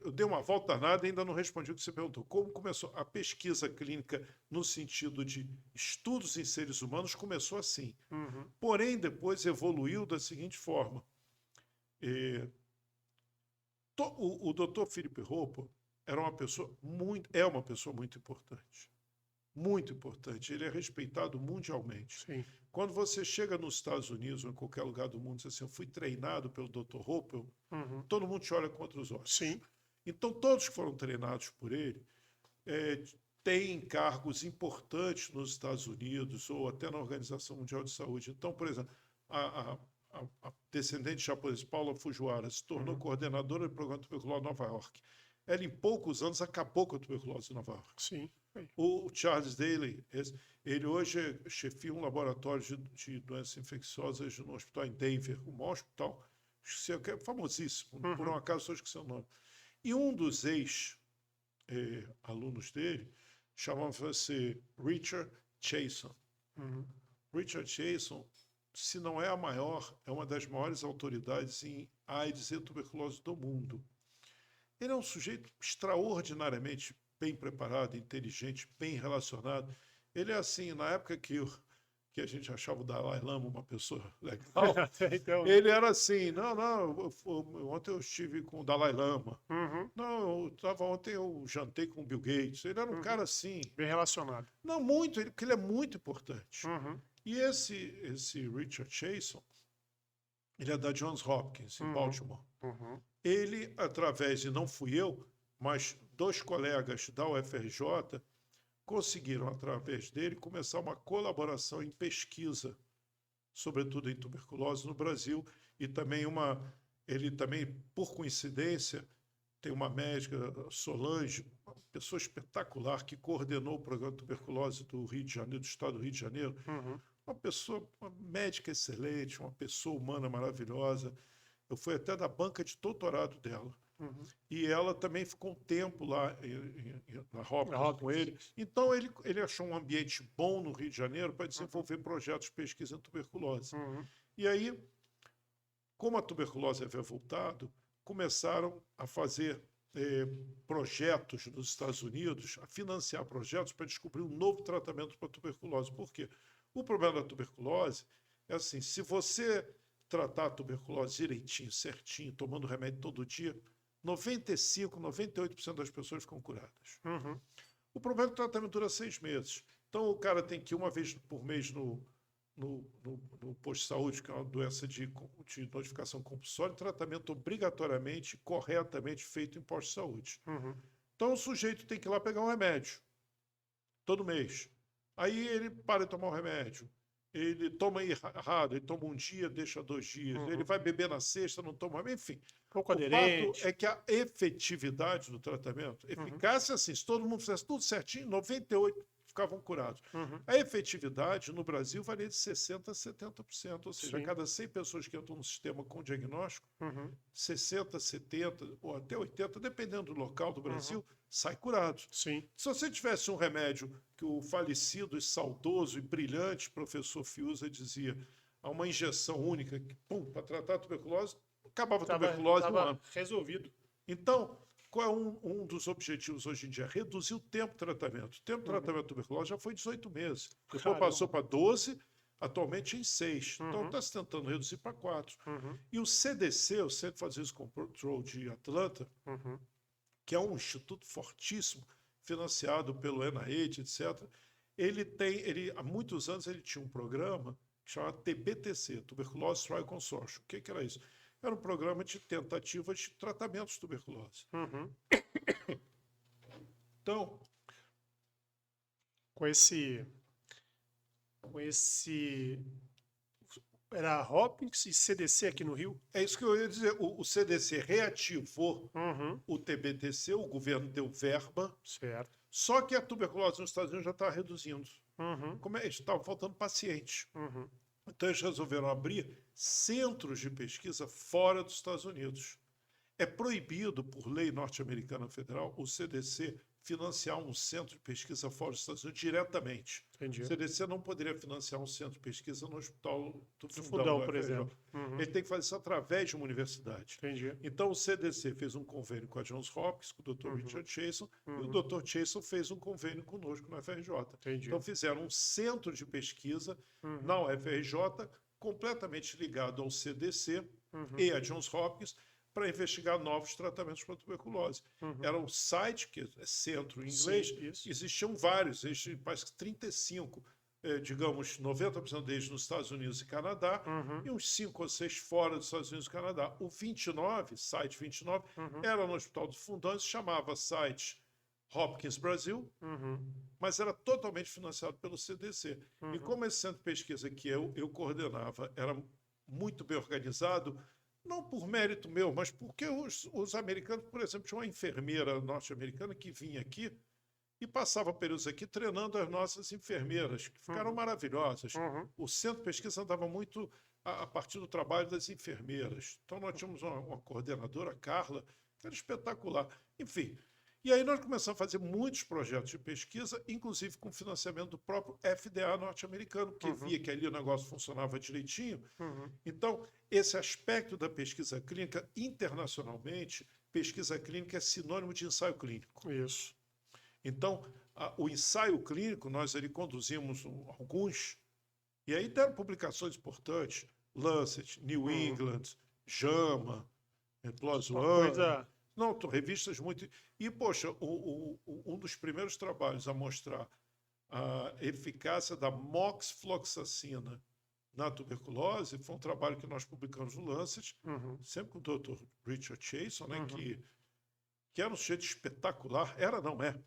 eu dei uma volta danada e ainda não respondi o que você perguntou. Como começou a pesquisa clínica no sentido de estudos em seres humanos? Começou assim. Uhum, Porém, depois evoluiu da seguinte forma. Eh, o Dr. Philip Roper é uma pessoa muito importante. Muito importante. Ele é respeitado mundialmente. sim. Quando você chega nos Estados Unidos ou em qualquer lugar do mundo e diz assim, eu fui treinado pelo Dr. Roper, Uhum, todo mundo te olha contra os olhos. sim. Então, todos que foram treinados por ele é, têm cargos importantes nos Estados Unidos ou até na Organização Mundial de Saúde. Então, por exemplo, a descendente japonesa Paula Fujiwara se tornou Uhum, coordenadora do programa de tuberculose em Nova York. Ela, em poucos anos, acabou com a tuberculose em Nova York. sim. Aí. O Charles Daly, ele hoje chefia um laboratório de doenças infecciosas no hospital em Denver, o maior hospital, que é famosíssimo, por um Uhum, acaso só esqueci o nome. E um dos ex-alunos dele chamava-se Richard Chason. uhum, Richard Chason, se não é a maior, é uma das maiores autoridades em AIDS e tuberculose do mundo. Ele é um sujeito extraordinariamente bem preparado, inteligente, bem relacionado. Ele é assim, na época que a gente achava o Dalai Lama uma pessoa legal, Até então, né? ele era assim, não, ontem eu estive com o Dalai Lama. Uhum, Não, ontem eu jantei com o Bill Gates. Ele era um uhum. cara assim, Bem relacionado. não muito, porque ele é muito importante. Uhum, E esse Richard Chason, ele é da Johns Hopkins, em uhum, Baltimore. uhum, Ele, através de, não fui eu, mas dois colegas da UFRJ, conseguiram, através dele, começar uma colaboração em pesquisa, sobretudo em tuberculose no Brasil, e também ele também, por coincidência, tem uma médica, Solange, uma pessoa espetacular, que coordenou o programa de tuberculose do Rio de Janeiro, do estado do Rio de Janeiro, uhum, uma médica excelente, uma pessoa humana maravilhosa. Eu fui até da banca de doutorado dela. uhum. E ela também ficou um tempo lá na Hopkins com ele. Então, ele achou um ambiente bom no Rio de Janeiro para desenvolver projetos de pesquisa em tuberculose. Uhum, E aí, como a tuberculose havia voltado, começaram a fazer projetos nos Estados Unidos, a financiar projetos para descobrir um novo tratamento para a tuberculose. Por quê? O problema da tuberculose é assim, se você tratar a tuberculose direitinho, certinho, tomando remédio todo dia, 95, 98% das pessoas ficam curadas. uhum, O problema é que o tratamento dura 6 meses. Então, o cara tem que ir uma vez por mês no posto de saúde, que é uma doença de notificação compulsória, tratamento obrigatoriamente, corretamente feito em posto de saúde. uhum, Então, o sujeito tem que ir lá pegar um remédio, todo mês. Aí ele para de tomar o remédio. Ele toma errado, ele toma um dia, deixa 2 dias. Ele uhum. vai beber na sexta, não toma. Enfim, Pouco o fato aderente. é que a efetividade do tratamento, eficácia, assim, se todo mundo fizesse tudo certinho, 98 ficavam curados. Uhum, A efetividade no Brasil varia de 60% a 70%, ou seja, a sim. cada 100 pessoas que entram no sistema com diagnóstico, Uhum, 60, 70 ou até 80, dependendo do local do Brasil, uhum, sai curado. sim. Se você tivesse um remédio que o falecido e saudoso e brilhante professor Fiuza dizia, a uma injeção única, para tratar a tuberculose, acabava a tuberculose em um Tava ano. resolvido. Então, qual é um dos objetivos hoje em dia? Reduzir o tempo de tratamento. O tempo de tratamento de tuberculose já foi 18 meses. Depois Caramba. passou para 12, atualmente em 6. Então Uhum. está se tentando reduzir para 4. Uhum. E o CDC, o Centro for Disease Control de Atlanta, Uhum. que é um instituto fortíssimo, financiado pelo NIH, etc., ele há muitos anos ele tinha um programa que chamava TBTC, Tuberculose Trial Consortium. O que era isso? Era um programa de tentativa de tratamento de tuberculose. Uhum. Então, Com esse era Hopkins e CDC aqui no Rio? é isso que eu ia dizer. O CDC reativou Uhum. o TBTC, o governo deu verba, Certo. só que a tuberculose nos Estados Unidos já está reduzindo. Uhum. Como é? Estavam faltando pacientes. Uhum. Então eles resolveram abrir centros de pesquisa fora dos Estados Unidos. É proibido, por lei norte-americana federal, o CDC financiar um centro de pesquisa fora dos Estados Unidos diretamente. Entendi. O CDC não poderia financiar um centro de pesquisa no hospital do Do Fundão, Fundão, do por FRJ. exemplo. Uhum. Ele tem que fazer isso através de uma universidade. Entendi. Então o CDC fez um convênio com a Johns Hopkins, com o Dr. Richard Chason, e o Dr. Chason fez um convênio conosco na FRJ. Entendi. Então fizeram um centro de pesquisa Uhum. na UFRJ, completamente ligado ao CDC e a Johns Hopkins, para investigar novos tratamentos para tuberculose. Era um site, que é centro em inglês, Sim, isso. existiam vários, existiam parece que 35, digamos, 90% deles nos Estados Unidos e Canadá, e uns 5 ou 6 fora dos Estados Unidos e Canadá. O 29, site 29, era no Hospital do Fundão, se chamava site Hopkins Brasil, mas era totalmente financiado pelo CDC. E como esse centro de pesquisa que eu coordenava era muito bem organizado, não por mérito meu, mas porque os americanos, por exemplo, tinha uma enfermeira norte-americana que vinha aqui e passava períodos aqui treinando as nossas enfermeiras, que ficaram maravilhosas. O centro de pesquisa andava muito a partir do trabalho das enfermeiras. Então nós tínhamos uma coordenadora, Carla, que era espetacular. Enfim, e aí nós começamos a fazer muitos projetos de pesquisa, inclusive com financiamento do próprio FDA norte-americano, que via que ali o negócio funcionava direitinho. Então, esse aspecto da pesquisa clínica, internacionalmente, pesquisa clínica é sinônimo de ensaio clínico. Isso. Então, o ensaio clínico, nós ali conduzimos alguns, e aí deram publicações importantes, Lancet, New England, JAMA, PLOS Uma ONE. coisa. Não, revistas muito. E, poxa, um dos primeiros trabalhos a mostrar a eficácia da moxifloxacina na tuberculose foi um trabalho que nós publicamos no Lancet, sempre com o Dr. Richard Chason, né, que era um sujeito espetacular, era, não é.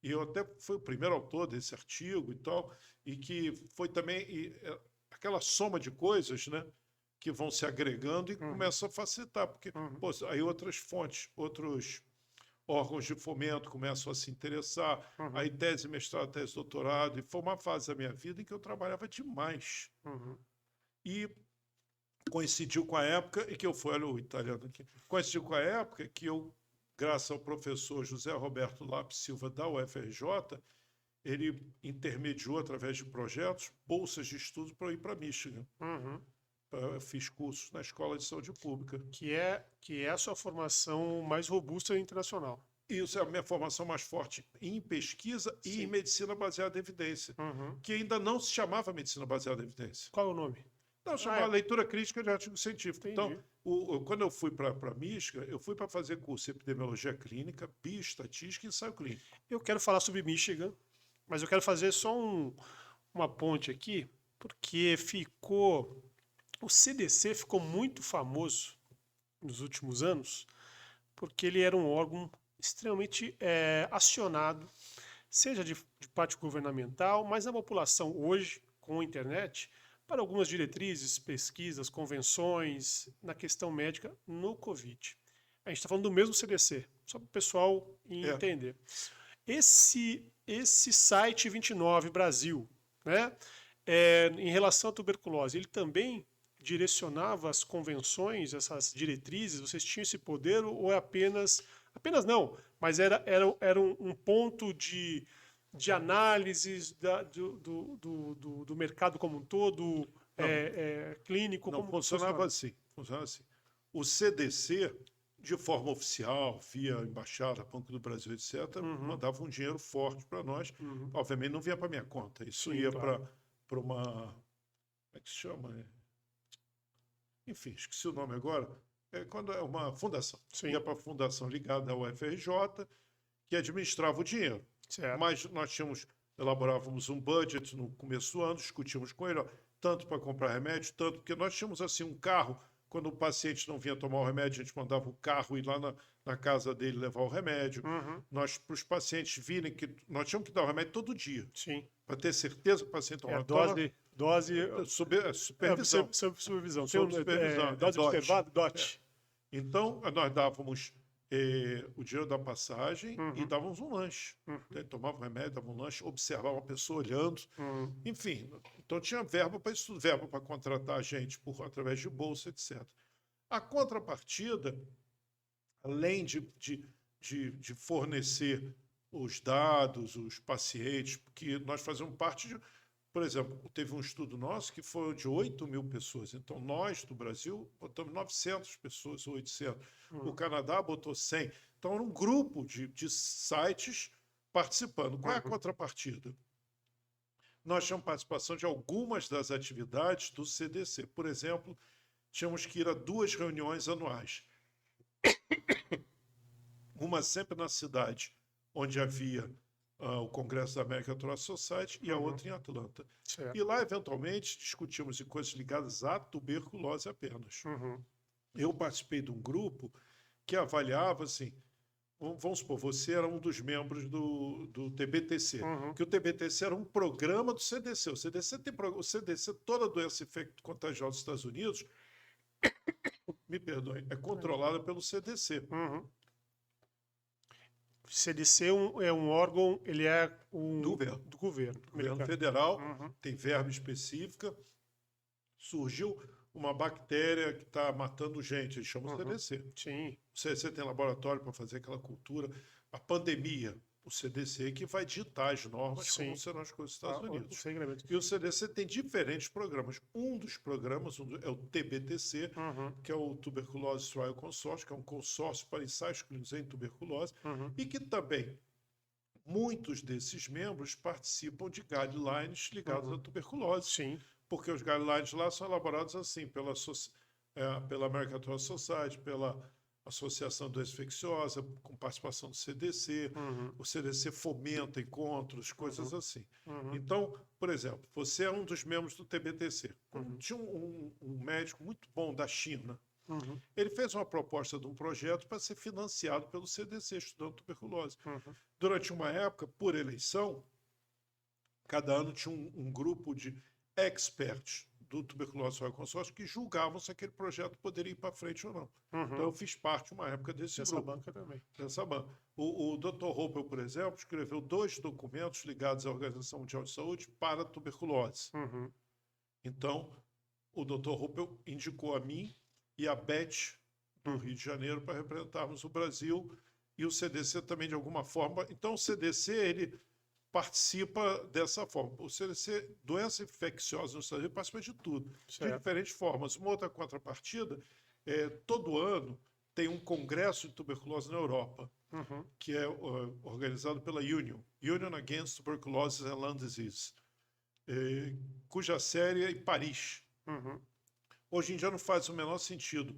E eu até fui o primeiro autor desse artigo e tal, e que foi também aquela soma de coisas, né, que vão se agregando e começam a facilitar, porque pô, aí outras fontes, outros órgãos de fomento começam a se interessar, aí tese, mestrado, tese, doutorado, e foi uma fase da minha vida em que eu trabalhava demais. E coincidiu com a época em que eu fui, olha o italiano aqui, coincidiu com a época que eu, graças ao professor José Roberto Lapis Silva da UFRJ, ele intermediou, através de projetos, bolsas de estudo para eu ir para Michigan. Eu fiz cursos na Escola de Saúde Pública. Que é a sua formação mais robusta e internacional. Isso é a minha formação mais forte em pesquisa e em medicina baseada em evidência, que ainda não se chamava medicina baseada em evidência. Qual é o nome? Não, chamava leitura crítica de artigo científico. Entendi. Então, quando eu fui para Michigan, eu fui para fazer curso de epidemiologia clínica, bioestatística e ensaio clínico. Eu quero falar sobre Michigan, mas eu quero fazer só uma ponte aqui, porque o CDC ficou muito famoso nos últimos anos, porque ele era um órgão extremamente acionado, seja de parte governamental, mas na população hoje, com a internet, para algumas diretrizes, pesquisas, convenções na questão médica no Covid. A gente está falando do mesmo CDC, só para o pessoal entender. Esse site 29 Brasil, né, em relação à tuberculose, ele também direcionava as convenções, essas diretrizes? Vocês tinham esse poder ou é apenas não, mas era um ponto de análises do mercado como um todo, clínico? Não, como funcionava assim. O CDC de forma oficial, via embaixada, Banco do Brasil, etc., mandava um dinheiro forte para nós. Obviamente não vinha para minha conta, isso Sim, ia claro. para uma. Como é que se chama? Enfim, esqueci o nome agora. É quando é uma fundação. Sim. Ia para a fundação ligada ao FRJ, que administrava o dinheiro. Certo. Mas nós elaborávamos um budget no começo do ano, discutíamos com ele, ó, tanto para comprar remédio, tanto, porque nós tínhamos assim um carro, quando o paciente não vinha tomar o remédio, a gente mandava o carro ir lá na casa dele levar o remédio. Nós, para os pacientes virem que nós tínhamos que dar o remédio todo dia, Sim. para ter certeza que o paciente tomava. Dose. Supervisão. Supervisão. Sob supervisão. Dose observada, DOT. Então, nós dávamos o dinheiro da passagem e dávamos um lanche. Tomava um remédio, dava um lanche, observava a pessoa olhando. Enfim, então tinha verba para isso, verba para contratar a gente através de bolsa, etc. A contrapartida, além de fornecer os dados, os pacientes, porque nós fazíamos parte de... Por exemplo, teve um estudo nosso que foi de 8.000 pessoas. Então, nós, do Brasil, botamos 900 pessoas, 800. O Canadá botou 100. Então, era um grupo de sites participando. Qual é a contrapartida? Nós tínhamos participação de algumas das atividades do CDC. Por exemplo, tínhamos que ir a 2 reuniões anuais. Uma sempre na cidade onde havia o Congresso da American Thoracic Society e a outra em Atlanta. Certo. E lá, eventualmente, discutimos coisas ligadas à tuberculose apenas. Eu participei de um grupo que avaliava, assim, vamos supor, você era um dos membros do TBTC, que o TBTC era um programa do CDC. O CDC, toda doença contagiosa dos Estados Unidos, me perdoem, é controlada pelo CDC. CDC é um órgão, ele é do governo. O governo federal tem verba específica. Surgiu uma bactéria que está matando gente, eles chamam CDC. Sim. O CDC tem laboratório para fazer aquela cultura. A pandemia, o CDC que vai ditar as normas como serão as coisas dos Estados Unidos. E o CDC tem diferentes programas. Um dos programas é o TBTC, que é o Tuberculose Trial Consortium, que é um consórcio para ensaios clínicos em tuberculose, e que também muitos desses membros participam de guidelines ligados à tuberculose. Sim. Porque os guidelines lá são elaborados assim, pela American Thoracic Society, pela Associação Doença Infecciosa, com participação do CDC. O CDC fomenta encontros, coisas assim. Então, por exemplo, você é um dos membros do TBTC. Tinha um médico muito bom da China. Ele fez uma proposta de um projeto para ser financiado pelo CDC, estudando tuberculose. Durante uma época, por eleição, cada ano tinha um grupo de experts do Tuberculose Trial Consortium que julgavam se aquele projeto poderia ir para frente ou não. Então, eu fiz parte, uma época, dessa banca também. Dessa banca. O Dr. Hopel, por exemplo, escreveu 2 documentos ligados à Organização Mundial de Saúde para a tuberculose. Então, o Dr. Hopel indicou a mim e a Beth, do Rio de Janeiro, para representarmos o Brasil, e o CDC também, de alguma forma. Então, o CDC, ele participa dessa forma. O CDC, doença infecciosa nos Estados Unidos, participa de tudo, de diferentes formas. Uma outra contrapartida, todo ano tem um congresso de tuberculose na Europa, que é organizado pela Union Against Tuberculosis and Lung Disease, cuja sede é em Paris. Hoje em dia não faz o menor sentido,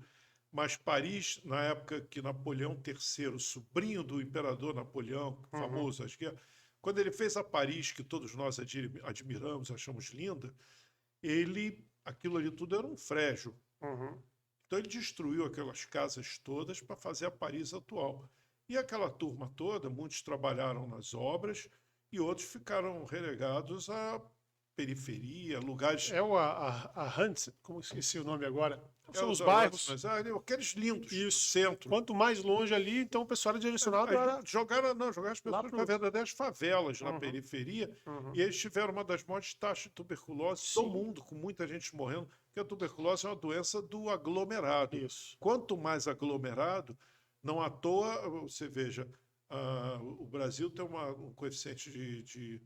mas Paris, na época que Napoleão III, sobrinho do imperador Napoleão, famoso, acho que quando ele fez a Paris, que todos nós admiramos, achamos linda, aquilo ali tudo era um frégio. Então ele destruiu aquelas casas todas para fazer a Paris atual. E aquela turma toda, muitos trabalharam nas obras e outros ficaram relegados à periferia, lugares... a Hans, como esqueci o nome agora, são os bairros. Aqueles lindos, isso, centro. Quanto mais longe ali, então o pessoal era direcionado a... Jogaram as pessoas para verdadeiras favelas na periferia, e eles tiveram uma das maiores taxas de tuberculose do mundo, com muita gente morrendo, porque a tuberculose é uma doença do aglomerado. Isso. Quanto mais aglomerado, não à toa, você veja, o Brasil tem um coeficiente de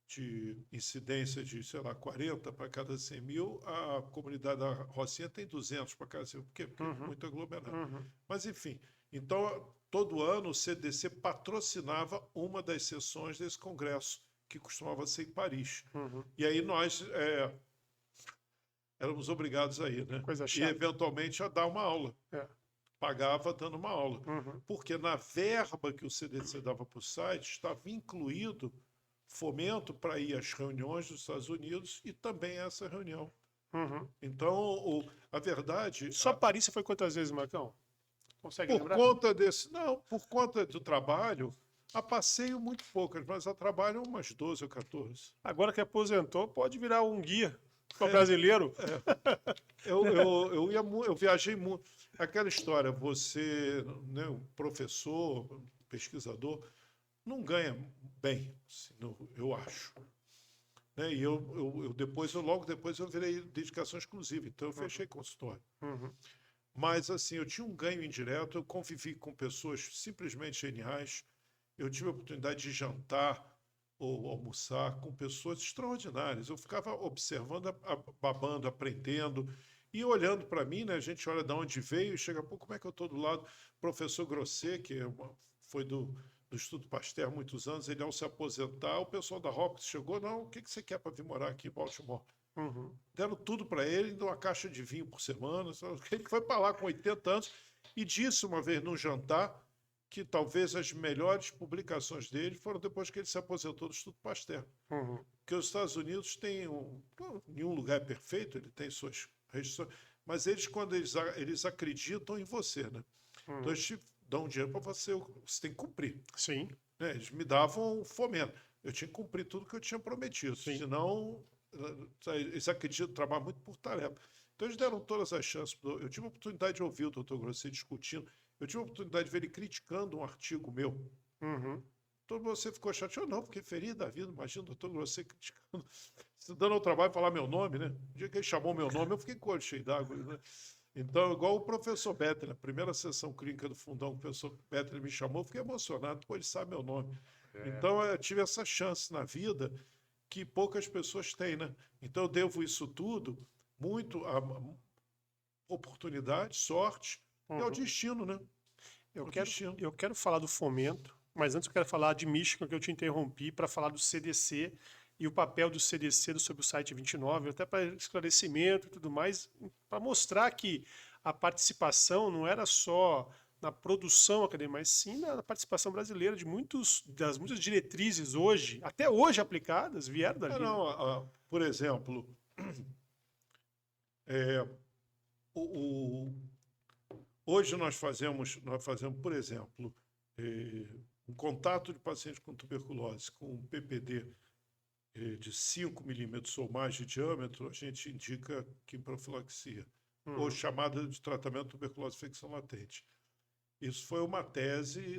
de incidência de, sei lá, 40 para cada 100 mil, a comunidade da Rocinha tem 200 para cada 100 mil. Por quê? Porque é muito aglomerado. Mas, enfim, então, todo ano o CDC patrocinava uma das sessões desse congresso, que costumava ser em Paris. E aí nós éramos obrigados a ir, né? Coisa E, chata. eventualmente, a dar uma aula. É. Pagava dando uma aula. Porque na verba que o CDC dava para o site, estava incluído fomento para ir às reuniões dos Estados Unidos e também essa reunião. Então, a verdade... Só Paris você foi quantas vezes, Marcão? Consegue Por lembrar? conta desse... Não, por conta do trabalho, a passeio muito poucas, mas a trabalho umas 12 ou 14. Agora que aposentou, pode virar um guia para brasileiro. Eu viajei muito. Aquela história, você, né, um professor, pesquisador, não ganha bem, assim, eu acho. Né? E logo depois eu virei dedicação exclusiva, então eu fechei consultório. Mas assim, eu tinha um ganho indireto, eu convivi com pessoas simplesmente geniais, eu tive a oportunidade de jantar ou almoçar com pessoas extraordinárias. Eu ficava observando, babando, aprendendo e olhando para mim, né? A gente olha de onde veio e chega a pouco, como é que eu estou do lado. Professor Grosset, que foi do Instituto Pasteur há muitos anos, ele ao se aposentar, o pessoal da Hopkins chegou, não, o que você quer para vir morar aqui em Baltimore? Deram tudo para ele, deu uma caixa de vinho por semana, ele foi para lá com 80 anos e disse uma vez num jantar que talvez as melhores publicações dele foram depois que ele se aposentou do Instituto Pasteur. Porque os Estados Unidos têm nenhum lugar é perfeito, ele tem suas restrições, mas quando eles acreditam em você, né? Então eles te dão dinheiro para você tem que cumprir. Sim. Né? Eles me davam fomento. Eu tinha que cumprir tudo que eu tinha prometido, senão eles acreditam, trabalham muito por tarefa. Então eles deram todas as chances. Eu tive a oportunidade de ouvir o Dr. Grosset discutindo, eu tive a oportunidade de ver ele criticando um artigo meu. Então você ficou chateado? Não, porque feliz da vida, imagina o Dr. Grosset criticando, dando ao trabalho falar meu nome, né? O dia que ele chamou meu nome, eu fiquei com o olho cheio d'água, né? Então, igual o professor Bettler, a primeira sessão clínica do Fundão, o professor Bettler me chamou, eu fiquei emocionado, pô, ele sabe meu nome. Então, eu tive essa chance na vida que poucas pessoas têm, né? Então, eu devo isso tudo muito a oportunidade, sorte e ao destino, né? Eu quero falar do fomento, mas antes eu quero falar de Michigan, que eu te interrompi, para falar do CDC e o papel do CDC sobre o site 29, até para esclarecimento e tudo mais, para mostrar que a participação não era só na produção acadêmica, mas sim na participação brasileira das muitas diretrizes hoje, até hoje aplicadas, vieram dali. Por exemplo, hoje nós fazemos, por exemplo, um contato de pacientes com tuberculose com um PPD de 5 milímetros ou mais de diâmetro, a gente indica quimprofilaxia, ou chamada de tratamento de tuberculose infecção latente. Isso foi uma tese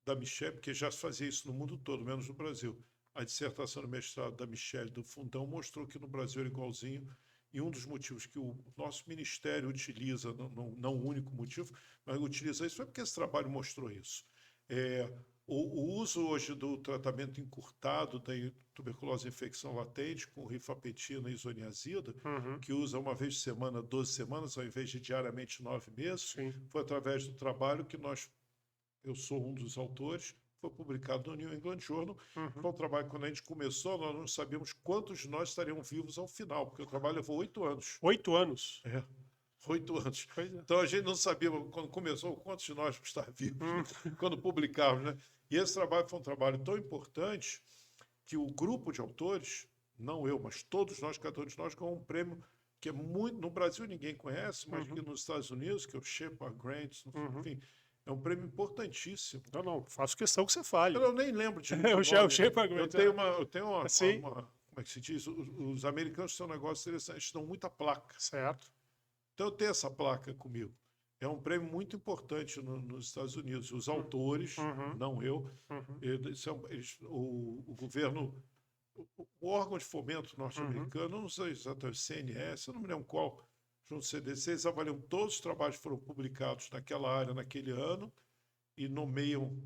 da Michelle, porque já se fazia isso no mundo todo, menos no Brasil. A dissertação de mestrado da Michelle do Fundão mostrou que no Brasil era igualzinho, e um dos motivos que o nosso ministério utiliza, não o único motivo, mas utiliza isso, foi porque esse trabalho mostrou isso. O uso hoje do tratamento encurtado da tuberculose infecção latente com rifampicina e isoniazida, que usa uma vez por semana, 12 semanas, ao invés de diariamente 9 meses, foi através do trabalho que eu sou um dos autores, foi publicado no New England Journal. Foi um trabalho que, quando a gente começou, nós não sabíamos quantos de nós estariam vivos ao final, porque o trabalho levou 8 anos. 8 anos? 8 anos. Então a gente não sabia, quando começou, quantos de nós estar vivos, quando publicávamos, né? E esse trabalho foi um trabalho tão importante que o grupo de autores, não eu, mas todos nós, cada um de nós, ganhou um prêmio que é muito, no Brasil ninguém conhece, mas que nos Estados Unidos, que é o Shepard Grant, enfim, é um prêmio importantíssimo. Não, faço questão que você fale. Eu nem lembro de o Shepard Grant. Eu tenho uma como é que se diz? Os americanos têm um negócio interessante, eles dão muita placa. Certo. Então eu tenho essa placa comigo. É um prêmio muito importante nos Estados Unidos. Os autores, não eu, o governo, o órgão de fomento norte-americano, não sei exatamente, CNS, eu não me lembro qual, junto ao CDC, eles avaliam todos os trabalhos que foram publicados naquela área, naquele ano, e nomeiam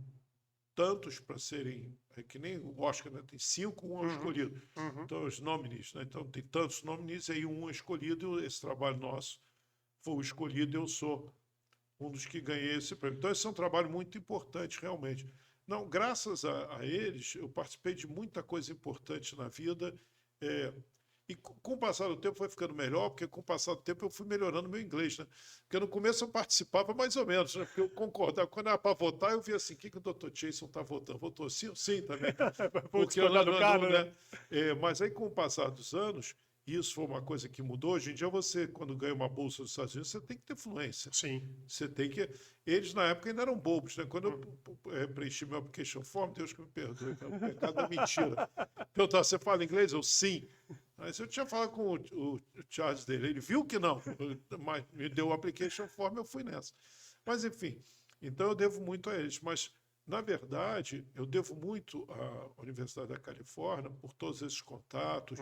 tantos para serem, é que nem o Oscar, né? Tem 5, um é o escolhido. Então, os nominees, né? Então, tem tantos nominees, aí um é escolhido, esse trabalho nosso foi o escolhido, eu sou um dos que ganhei esse prêmio. Então, esse é um trabalho muito importante, realmente. Não, graças a eles, eu participei de muita coisa importante na vida. é, e com o passar do tempo foi ficando melhor, porque com o passar do tempo eu fui melhorando meu inglês, né? Porque no começo eu participava mais ou menos, né? Porque eu concordava. Quando era para votar, eu via assim, o que, que o Dr. Jason está votando? Votou sim? Sim, também. Vou Porque eu discordar do cara, né? né? Mas aí, com o passar dos anos, isso foi uma coisa que mudou. Hoje em dia, você, quando ganha uma bolsa dos Estados Unidos, você tem que ter fluência. Sim. Você tem que. Eles, na época, ainda eram bobos, né? Quando eu preenchi meu application form, Deus que me perdoe, né? O pecado da mentira. Perguntar, você fala inglês? Eu, sim. Mas eu tinha falado com o Charles dele, ele viu que não, mas me deu o application form, eu fui nessa. Mas, enfim, então eu devo muito a eles. Mas, na verdade, eu devo muito à Universidade da Califórnia por todos esses contatos,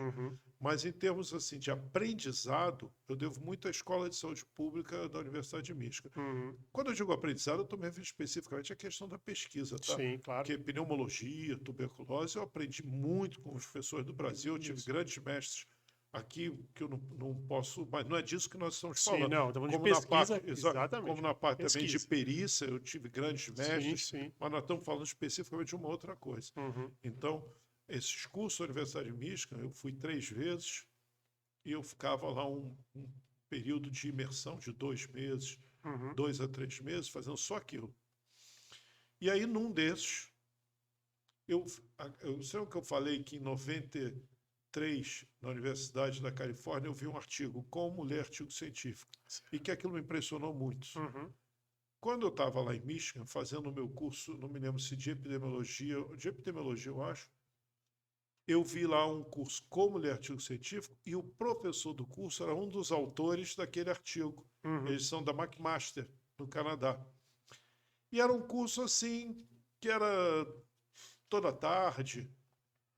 mas em termos assim, de aprendizado, eu devo muito à Escola de Saúde Pública da Universidade de Michigan. Quando eu digo aprendizado, eu estou me referindo especificamente à questão da pesquisa, tá? Sim, claro. Porque pneumologia, tuberculose, eu aprendi muito com os professores do Brasil, eu tive grandes mestres aqui, que eu não posso, mas não é disso que nós estamos Sim, falando. não, estamos de Como na pesquisa, parte, exatamente. como na parte também de Pesquisa. perícia, eu tive grandes mestres, Sim. mas nós estamos falando especificamente de uma outra coisa. Então, esses cursos da Universidade de Michigan, eu fui 3 vezes e eu ficava lá um período de imersão de 2 meses, 2 a 3 meses, fazendo só aquilo. E aí, num desses, eu sei o que eu falei que em 93, na Universidade da Califórnia, eu vi um artigo, Como Ler Artigo Científico, e que aquilo me impressionou muito. Quando eu estava lá em Michigan, fazendo o meu curso, não me lembro se de epidemiologia, eu acho, eu vi lá um curso Como Ler Artigo Científico e o professor do curso era um dos autores daquele artigo. Eles são da McMaster, no Canadá. E era um curso assim, que era toda tarde,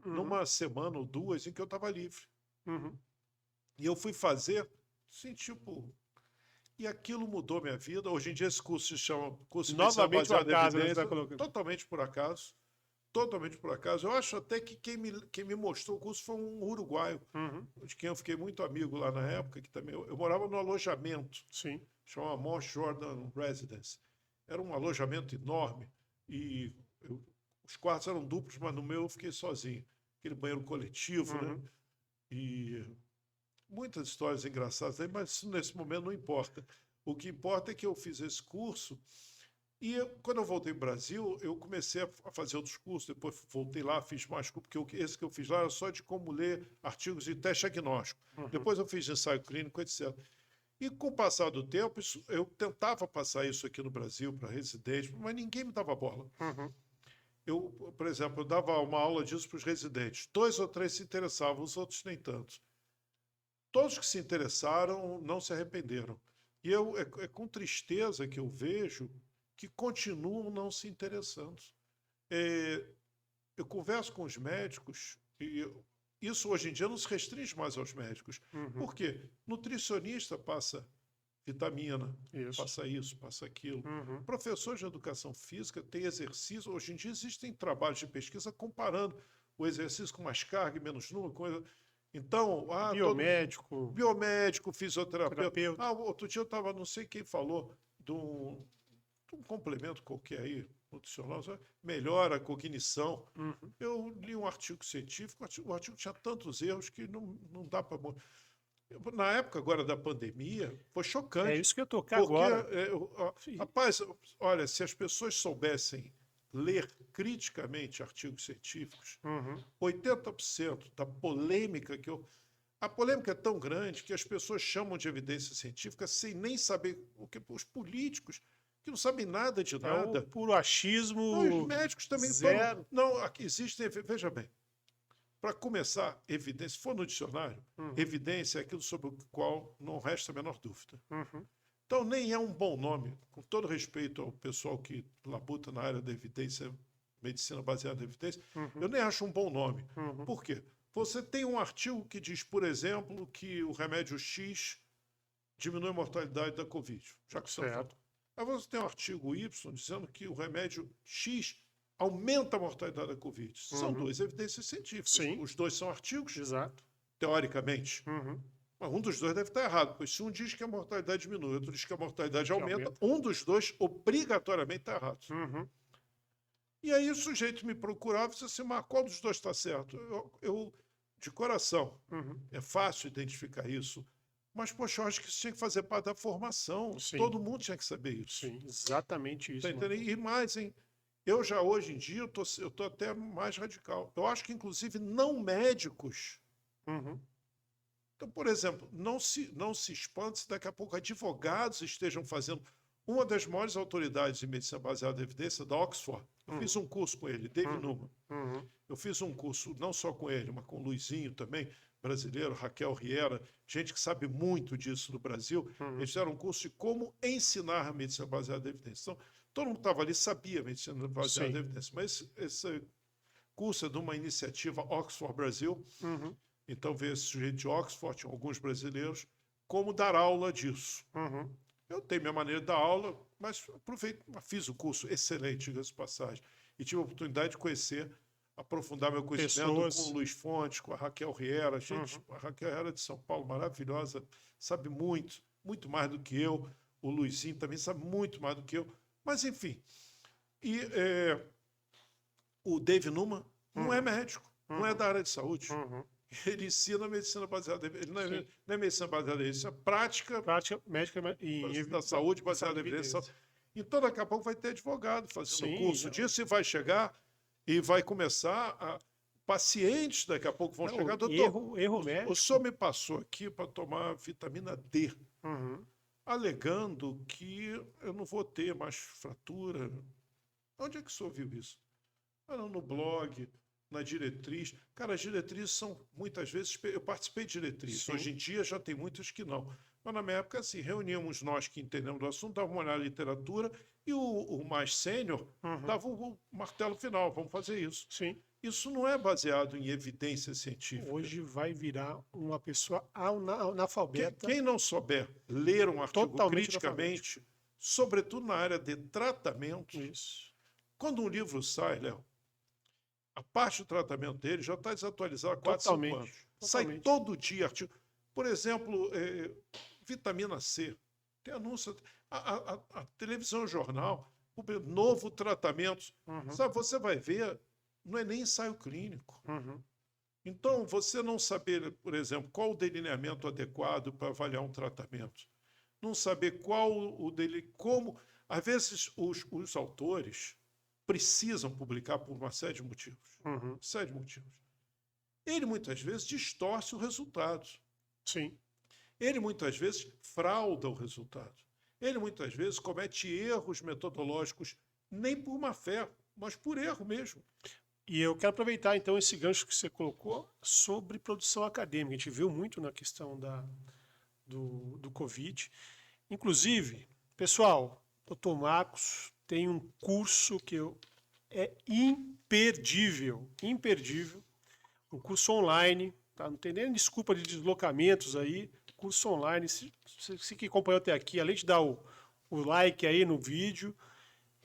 numa semana ou 2, em que eu estava livre. E eu fui fazer, assim, tipo... E aquilo mudou minha vida. Hoje em dia esse curso se chama Curso de Medicina Novamente o Baseada em acaso, né, você Evidência. tá colocando. Totalmente por acaso. Totalmente por acaso. Eu acho até que quem me mostrou o curso foi um uruguaio, de quem eu fiquei muito amigo lá na época, que também eu morava no alojamento, Sim. chamava Moss Jordan Residence. Era um alojamento enorme e os quartos eram duplos, mas no meu eu fiquei sozinho. Aquele banheiro coletivo, né? E muitas histórias engraçadas aí, mas isso nesse momento não importa. O que importa é que eu fiz esse curso e quando eu voltei para o Brasil, eu comecei a fazer outros cursos, depois voltei lá, fiz mais cursos, porque esse que eu fiz lá era só de como ler artigos de teste diagnóstico. Depois eu fiz ensaio clínico, etc. E com o passar do tempo, eu tentava passar isso aqui no Brasil para residentes, mas ninguém me dava bola. Eu, por exemplo, eu dava uma aula disso para os residentes. 2 ou 3 se interessavam, os outros nem tanto. Todos que se interessaram não se arrependeram. E é com tristeza que eu vejo que continuam não se interessando. Eu converso com os médicos e isso hoje em dia não se restringe mais aos médicos. Por quê? Nutricionista passa vitamina, passa isso, passa aquilo. Professor de educação física tem exercício. Hoje em dia existem trabalhos de pesquisa comparando o exercício com mais carga e menos número, coisa. Então, biomédico, fisioterapeuta. Outro dia eu estava, não sei quem falou, de um complemento qualquer aí, nutricional, sabe? Melhora a cognição. Eu li um artigo científico, o artigo tinha tantos erros que não dá para... Na época agora da pandemia, foi chocante. É isso que eu tocar agora. Rapaz, olha, se as pessoas soubessem ler criticamente artigos científicos, 80% da polêmica que eu... A polêmica é tão grande que as pessoas chamam de evidência científica sem nem saber o que os políticos que não sabem nada de nada. É o puro achismo. Não, os médicos também zero. Não, aqui existem, veja bem. Para começar, evidência, se for no dicionário, evidência é aquilo sobre o qual não resta a menor dúvida. Então, nem é um bom nome, com todo respeito ao pessoal que labuta na área da evidência, medicina baseada em evidência, eu nem acho um bom nome. Por quê? Você tem um artigo que diz, por exemplo, que o remédio X diminui a mortalidade da Covid, já que você está falando. Aí você tem um artigo Y dizendo que o remédio X aumenta a mortalidade da Covid. São Uhum. duas evidências científicas. Sim. Os dois são artigos, Exato. teoricamente. Uhum. Mas um dos dois deve estar errado, pois se um diz que a mortalidade diminui, outro diz que a mortalidade aumenta, aumenta. um dos dois obrigatoriamente está errado. Uhum. E aí o sujeito me procurava e disse assim, mas qual dos dois está certo? Eu, de coração, Uhum. é fácil identificar isso, mas, poxa, eu acho que isso tinha que fazer parte da formação. Sim. Todo mundo tinha que saber isso. Sim, exatamente isso. Tá entendendo? E mais, hein? Eu já hoje em dia, eu tô até mais radical. Eu acho que, inclusive, não médicos. Uhum. Então, por exemplo, não se espante se daqui a pouco advogados estejam fazendo. Uma das maiores autoridades em medicina baseada em evidência, da Oxford, eu fiz um curso com ele, David Numa. Uhum. Eu fiz um curso não só com ele, mas com o Luizinho também, brasileiro, Raquel Riera, gente que sabe muito disso no Brasil. Eles fizeram um curso de como ensinar a medicina baseada em evidência. Então, todo mundo que estava ali sabia a medicina baseada em evidência, mas esse curso é de uma iniciativa Oxford Brasil. Uhum. Então, veio esse sujeito de Oxford, alguns brasileiros, como dar aula disso. Uhum. Eu tenho minha maneira de dar aula, mas aproveito, fiz o curso excelente, diga-se de passagem, e tive a oportunidade de conhecer, aprofundar meu conhecimento Pessoas. com o Luiz Fontes, com a Raquel Riera. Gente, a Raquel Riera de São Paulo, maravilhosa, sabe muito, muito mais do que eu. O Luizinho também sabe muito mais do que eu. Mas, enfim. E o David Numa não é médico, não é da área de saúde. Uhum. Ele ensina medicina baseada em evidência. Ele Sim. não é medicina baseada em evidência, é prática Prática médica e da saúde baseada em evidência. Então, daqui a pouco vai ter advogado fazendo Sim, curso não. disso e vai chegar e vai começar a. Pacientes daqui a pouco vão Não, chegar. Doutor, erro médico. o senhor me passou aqui para tomar vitamina D, Uhum. alegando que eu não vou ter mais fratura. Onde é que o senhor viu isso? Ah, não, no blog, na diretriz. Cara, as diretrizes são, muitas vezes, eu participei de diretrizes. Sim. Hoje em dia já tem muitas que não. Mas na minha época, assim, reuníamos nós que entendemos do assunto, dávamos uma olhada na literatura e o mais sênior dava o martelo final, vamos fazer isso. Sim. Isso não é baseado em evidência científica. Hoje vai virar uma pessoa analfabeta. Quem não souber ler um artigo Totalmente criticamente, sobretudo na área de tratamento, Isso. quando um livro sai, Léo, a parte do tratamento dele já está desatualizada há 4, 5 Totalmente. anos. Sai todo dia artigo. Por exemplo, vitamina C. Tem anúncio. A televisão, o jornal, o novo tratamento. Uhum. Sabe, você vai ver, não é nem ensaio clínico. Uhum. Então, você não saber, por exemplo, qual o delineamento adequado para avaliar um tratamento, não saber qual o dele, como. Às vezes, os autores precisam publicar por uma série de motivos. Uhum. Série de motivos. Ele, muitas vezes, distorce o resultado. Sim. Ele, muitas vezes, frauda o resultado. Ele, muitas vezes, comete erros metodológicos, nem por má fé, mas por erro mesmo. E eu quero aproveitar, então, esse gancho que você colocou sobre produção acadêmica. A gente viu muito na questão do Covid. Inclusive, pessoal, Dr. Marcos tem um curso que é imperdível, imperdível. Um curso online, tá? Não tem nem desculpa de deslocamentos aí. Curso online. Se que acompanhou até aqui, além de dar o like aí no vídeo,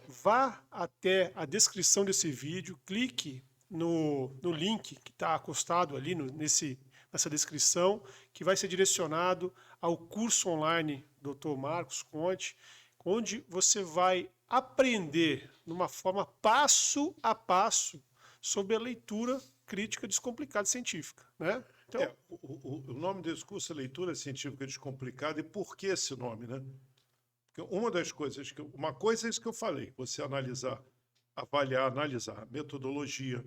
vá até a descrição desse vídeo, clique no link que está acostado ali nessa descrição, que vai ser direcionado ao curso online Dr. Marcos Conte, onde você vai aprender de uma forma passo a passo sobre a leitura crítica descomplicada científica, né? Então, o nome desse curso é Leitura Científica Descomplicada. E por que esse nome, né? Porque uma das coisas uma coisa é isso que eu falei, você analisar, avaliar, analisar a metodologia,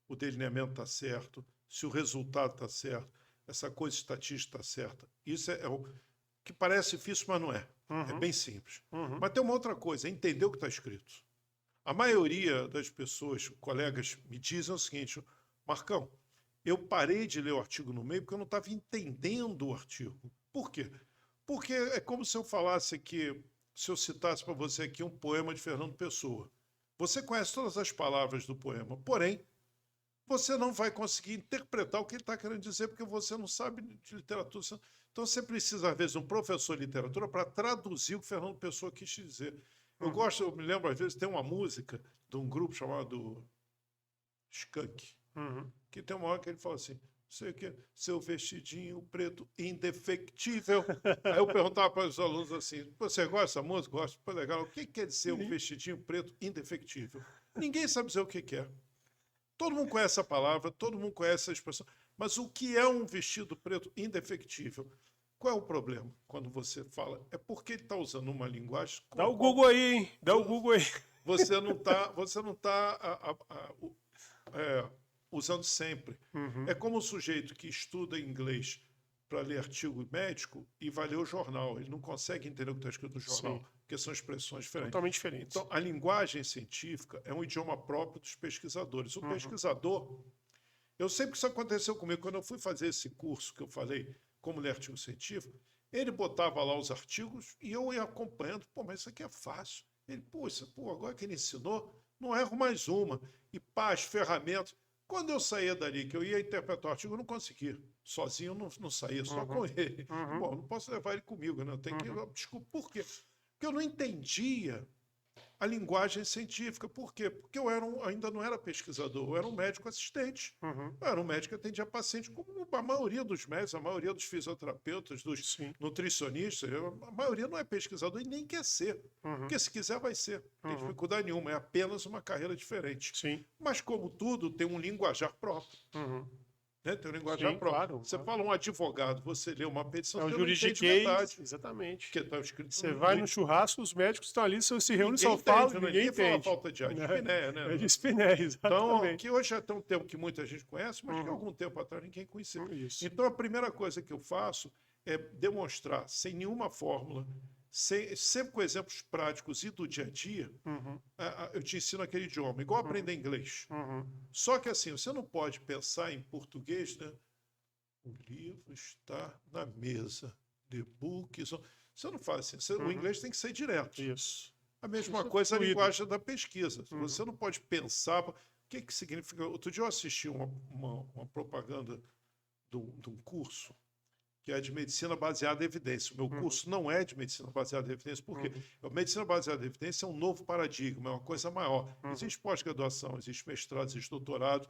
o delineamento está certo, se o resultado está certo, essa coisa estatística está certa. Isso é o que parece difícil, mas não é. É bem simples. Mas tem uma outra coisa, é entender o que está escrito. A maioria das pessoas, colegas, me dizem o seguinte: Marcão, eu parei de ler o artigo no meio porque eu não estava entendendo o artigo. Por quê? Porque é como se eu falasse aqui, se eu citasse para você aqui um poema de Fernando Pessoa. Você conhece todas as palavras do poema, porém, você não vai conseguir interpretar o que ele está querendo dizer porque você não sabe de literatura. Então você precisa, às vezes, de um professor de literatura para traduzir o que Fernando Pessoa quis dizer. Eu me lembro, às vezes, tem uma música de um grupo chamado Skank, que tem uma hora que ele fala assim, sei o que, seu vestidinho preto indefectível. Aí eu perguntava para os alunos assim, você gosta dessa música? Gosto. Pô, legal. O que quer dizer um vestidinho preto indefectível? Ninguém sabe dizer o que é. Todo mundo conhece a palavra, todo mundo conhece a expressão, mas o que é um vestido preto indefectível? Qual é o problema quando você fala? É porque ele está usando uma linguagem... Dá o Google aí, hein? Dá o Google aí. Você não está usando sempre. É como um sujeito que estuda inglês para ler artigo médico e vai ler o jornal. Ele não consegue entender o que está escrito no jornal, Sim. porque são expressões diferentes. Totalmente diferente. Então, a linguagem científica é um idioma próprio dos pesquisadores. O pesquisador... Eu sei que isso aconteceu comigo. Quando eu fui fazer esse curso que eu falei, como ler artigo científico, ele botava lá os artigos e eu ia acompanhando. Pô, mas isso aqui é fácil. Ele, agora que ele ensinou, não erro mais uma. E pá, as ferramentas. Quando eu saía dali, que eu ia interpretar o artigo, eu não conseguia. Sozinho eu não saía, só com ele. Bom, não posso levar ele comigo, né? Eu tenho que... Desculpa, por quê? Porque eu não entendia a linguagem científica. Por quê? Porque eu ainda não era pesquisador, eu era um médico assistente. Eu era um médico que atendia paciente, como a maioria dos médicos, a maioria dos fisioterapeutas, dos nutricionistas, a maioria não é pesquisador e nem quer ser. Porque se quiser vai ser. Não tem dificuldade nenhuma, é apenas uma carreira diferente. Sim. Mas como tudo, tem um linguajar próprio. Né? Tem um linguajar próprio. Claro, você fala um advogado, você lê uma petição, é o você não entende juridiquês, exatamente. Que tá escrito, você vai no churrasco, os médicos estão ali, se reúnem, só falam, ninguém entende. Fala falta de ar, de espinéia, né? É de espinéia, exatamente. Então, que hoje é um termo que muita gente conhece, mas que há algum tempo atrás ninguém conhecia. Isso. Então, a primeira coisa que eu faço é demonstrar, sem nenhuma fórmula, sempre com exemplos práticos e do dia a dia, eu te ensino aquele idioma, igual aprender inglês. Só que assim, você não pode pensar em português, né? O livro está na mesa. The book is on... Você não faz assim. O inglês tem que ser direto. Isso. A mesma coisa a linguagem da pesquisa. Você não pode pensar... O que significa... Outro dia eu assisti uma propaganda de um curso que é de medicina baseada em evidência. O meu curso não é de medicina baseada em evidência, porque a medicina baseada em evidência é um novo paradigma, é uma coisa maior. Existe pós-graduação, existe mestrado, existe doutorado.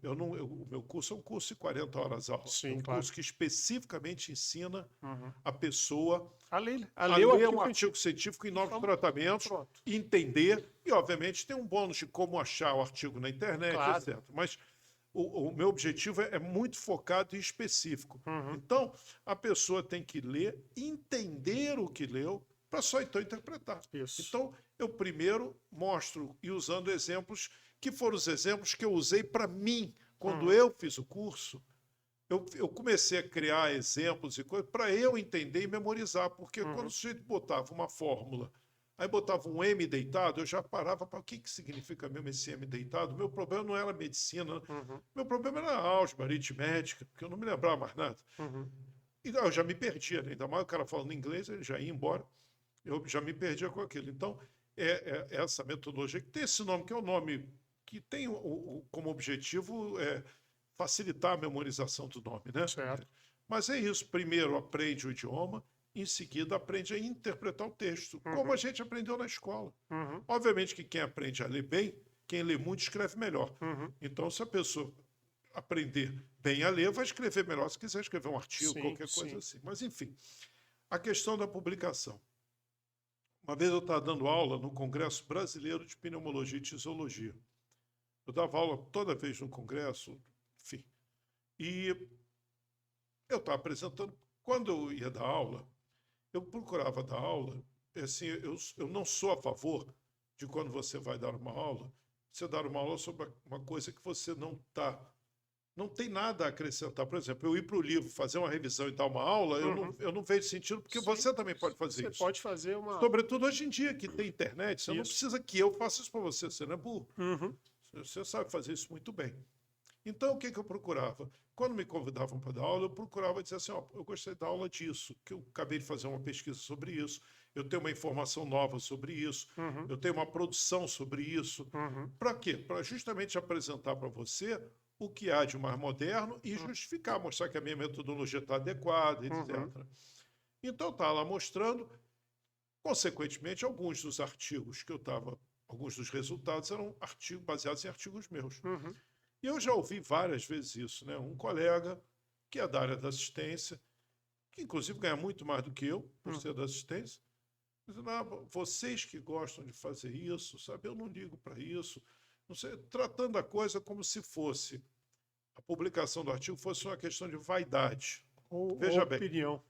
O meu curso é um curso de 40 horas aula. Sim, é um claro. curso que especificamente ensina a pessoa a ler um artigo científico em novos tratamentos, entender, e obviamente tem um bônus de como achar o artigo na internet, etc. Mas o meu objetivo é muito focado e específico. Então, a pessoa tem que ler, entender o que leu, para só então interpretar. Isso. Então, eu primeiro mostro, e usando exemplos, que foram os exemplos que eu usei para mim. Quando eu fiz o curso, eu comecei a criar exemplos e coisas para eu entender e memorizar, porque quando o sujeito botava uma fórmula, aí botava um M deitado, eu já parava para o que significa mesmo esse M deitado. Meu problema não era medicina, meu problema era álgebra, aritmética, porque eu não me lembrava mais nada. E eu já me perdia, né? Ainda mais o cara falando inglês, ele já ia embora, eu já me perdia com aquilo. Então, essa metodologia que tem esse nome, que é um nome que tem como objetivo facilitar a memorização do nome, né? Certo. Mas é isso, primeiro aprende o idioma, em seguida aprende a interpretar o texto, como a gente aprendeu na escola. Obviamente que quem aprende a ler bem, quem lê muito escreve melhor. Então, se a pessoa aprender bem a ler, vai escrever melhor se quiser escrever um artigo, qualquer coisa assim. Mas, enfim, a questão da publicação. Uma vez eu estava dando aula no Congresso Brasileiro de Pneumologia e Tisiologia. Eu dava aula toda vez no congresso, enfim. E eu estava apresentando. Quando eu ia dar aula, eu procurava dar aula, assim, eu não sou a favor de quando você vai dar uma aula, você dar uma aula sobre uma coisa que você não tem nada a acrescentar. Por exemplo, eu ir para o livro, fazer uma revisão e dar uma aula, eu não vejo sentido, porque você também pode fazer isso. Você pode fazer uma... Sobretudo hoje em dia, que tem internet, você não precisa que eu faça isso para você, você não é burro. Você sabe fazer isso muito bem. Então, o que eu procurava? Quando me convidavam para dar aula, eu procurava dizer assim, eu gostei da aula disso, que eu acabei de fazer uma pesquisa sobre isso, eu tenho uma informação nova sobre isso, eu tenho uma produção sobre isso. Para quê? Para justamente apresentar para você o que há de mais moderno e justificar, mostrar que a minha metodologia está adequada, etc. Então, está lá mostrando. Consequentemente, alguns dos artigos que eu estava, alguns dos resultados eram artigos baseados em artigos meus. Uhum. E eu já ouvi várias vezes isso, né? Um colega que é da área da assistência, que inclusive ganha muito mais do que eu, por ser da assistência, dizendo, vocês que gostam de fazer isso, sabe? Eu não ligo para isso. Não sei, tratando a coisa como se fosse, a publicação do artigo fosse uma questão de vaidade. Ou Veja bem, opinião.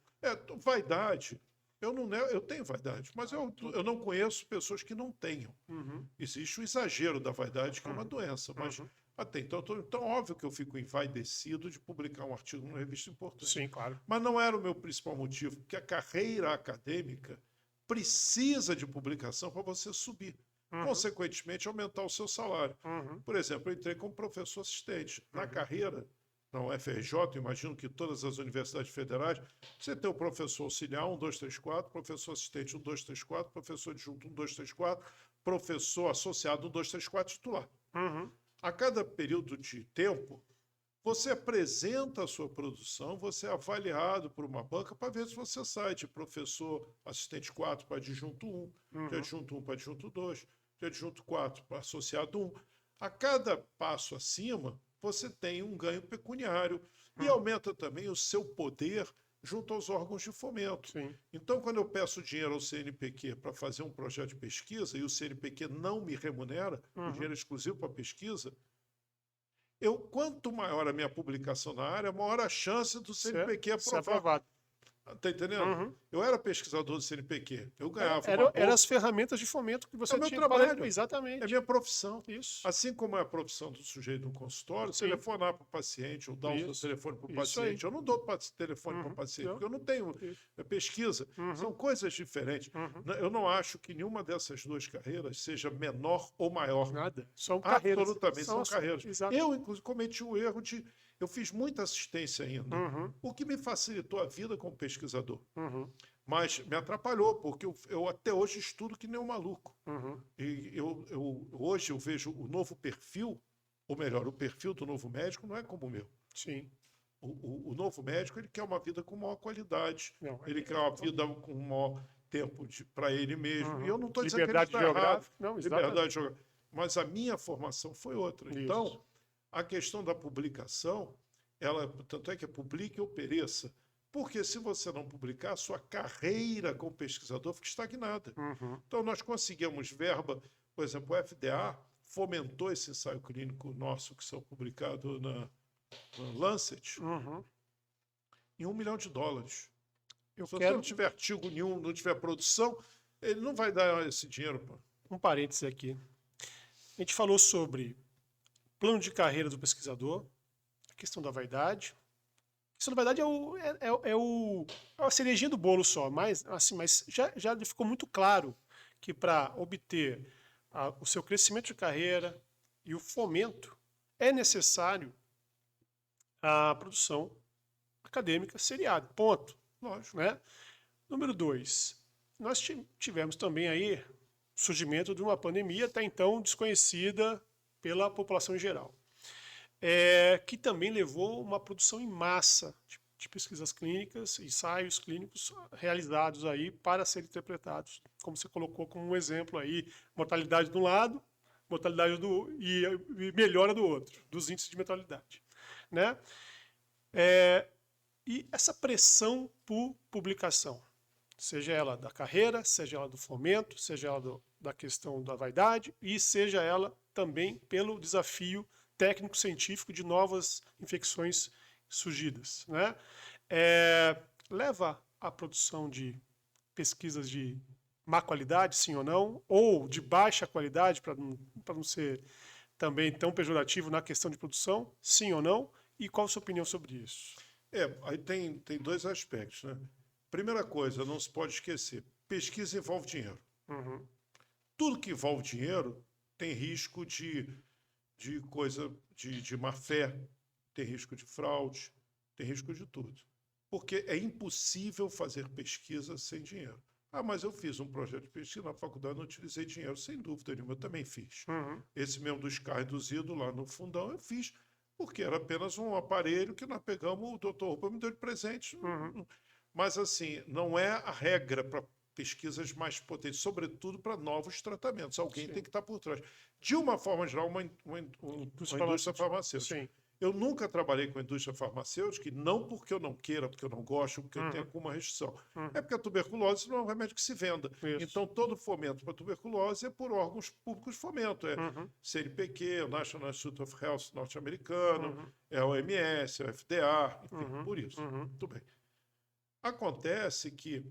vaidade, eu tenho vaidade, mas eu não conheço pessoas que não tenham. Uhum. Existe o exagero da vaidade, que é uma doença, mas até então, óbvio que eu fico envaidecido de publicar um artigo numa revista importante. Sim, claro. Mas não era o meu principal motivo, porque a carreira acadêmica precisa de publicação para você subir. Consequentemente, aumentar o seu salário. Por exemplo, eu entrei como professor assistente. Na carreira, na UFRJ, imagino que todas as universidades federais, você tem o professor auxiliar 1, 2, 3, 4, professor assistente 1, 2, 3, 4, professor adjunto 1, 2, 3, 4, professor associado 1, 2, 3, 4, titular. A cada período de tempo, você apresenta a sua produção, você é avaliado por uma banca para ver se você sai de professor assistente 4 para adjunto 1, de adjunto 1 para adjunto 2, de adjunto 4 para associado 1. A cada passo acima, você tem um ganho pecuniário e aumenta também o seu poder junto aos órgãos de fomento. Sim. Então, quando eu peço dinheiro ao CNPq para fazer um projeto de pesquisa e o CNPq não me remunera, o dinheiro é exclusivo para pesquisa, quanto maior a minha publicação na área, maior a chance do CNPq Ser aprovar. aprovado. Tá entendendo? Eu era pesquisador do CNPq, eu ganhava Eram as ferramentas de fomento que você meu tinha trabalho. Exatamente. É minha profissão. Isso. Assim como é a profissão do sujeito no consultório, telefonar para o paciente, ou dar o telefone para o paciente. Aí. Eu não dou telefone para o paciente, porque eu não tenho pesquisa. São coisas diferentes. Eu não acho que nenhuma dessas duas carreiras seja menor ou maior. Nada. São carreiras. Absolutamente, são carreiras. Exato. Eu, inclusive, cometi o erro de... Eu fiz muita assistência ainda, o que me facilitou a vida como pesquisador. Mas me atrapalhou, porque eu até hoje estudo que nem um maluco. E hoje eu vejo o novo perfil, ou melhor, o perfil do novo médico não é como o meu. Sim. O novo médico, ele quer uma vida com maior qualidade. Não, ele quer uma vida com maior tempo para ele mesmo. E eu não estou dizendo liberdade que ele está errado. Não, liberdade geográfica. Mas a minha formação foi outra. Isso. Então, a questão da publicação, tanto é que é publique ou pereça. Porque se você não publicar, a sua carreira como pesquisador fica estagnada. Então, nós conseguimos verba, por exemplo, o FDA fomentou esse ensaio clínico nosso, que são publicados na Lancet, em $1 milhão. Se você não tiver artigo nenhum, não tiver produção, ele não vai dar esse dinheiro. Um parênteses aqui. A gente falou sobre plano de carreira do pesquisador, a questão da vaidade. A questão da vaidade é a cerejinha do bolo só, mas já ficou muito claro que para obter o seu crescimento de carreira e o fomento é necessário a produção acadêmica seriada. Ponto. Lógico. Né? Número 2, nós tivemos também aí o surgimento de uma pandemia até então desconhecida pela população em geral, que também levou uma produção em massa de pesquisas clínicas, ensaios clínicos realizados aí para serem interpretados, como você colocou como um exemplo aí, mortalidade de um lado, mortalidade e melhora do outro, dos índices de mortalidade, né? E essa pressão por publicação, seja ela da carreira, seja ela do fomento, seja ela da questão da vaidade e seja ela também pelo desafio técnico-científico de novas infecções surgidas, né? Leva à produção de pesquisas de má qualidade, sim ou não, ou de baixa qualidade, para não ser também tão pejorativo na questão de produção, sim ou não, e qual a sua opinião sobre isso? Aí tem dois aspectos, né? Primeira coisa, não se pode esquecer, pesquisa envolve dinheiro. Tudo que envolve dinheiro tem risco de má fé, tem risco de fraude, tem risco de tudo. Porque é impossível fazer pesquisa sem dinheiro. Mas eu fiz um projeto de pesquisa na faculdade, não utilizei dinheiro. Sem dúvida nenhuma, eu também fiz. Esse mesmo do Sky induzido lá no fundão, eu fiz, porque era apenas um aparelho que nós pegamos, o doutor Rupa me deu de presente. Mas, assim, não é a regra para pesquisas mais potentes, sobretudo para novos tratamentos. Alguém Sim. tem que estar por trás. De uma forma geral, uma indústria farmacêutica. Sim. Eu nunca trabalhei com a indústria farmacêutica, e não porque eu não queira, porque eu não gosto, porque eu tenho alguma restrição. É porque a tuberculose não é um remédio que se venda. Isso. Então, todo fomento para a tuberculose é por órgãos públicos de fomento. É CNPq, o National Institute of Health norte-americano, é a OMS, é o FDA, enfim, por isso. Muito bem. Acontece que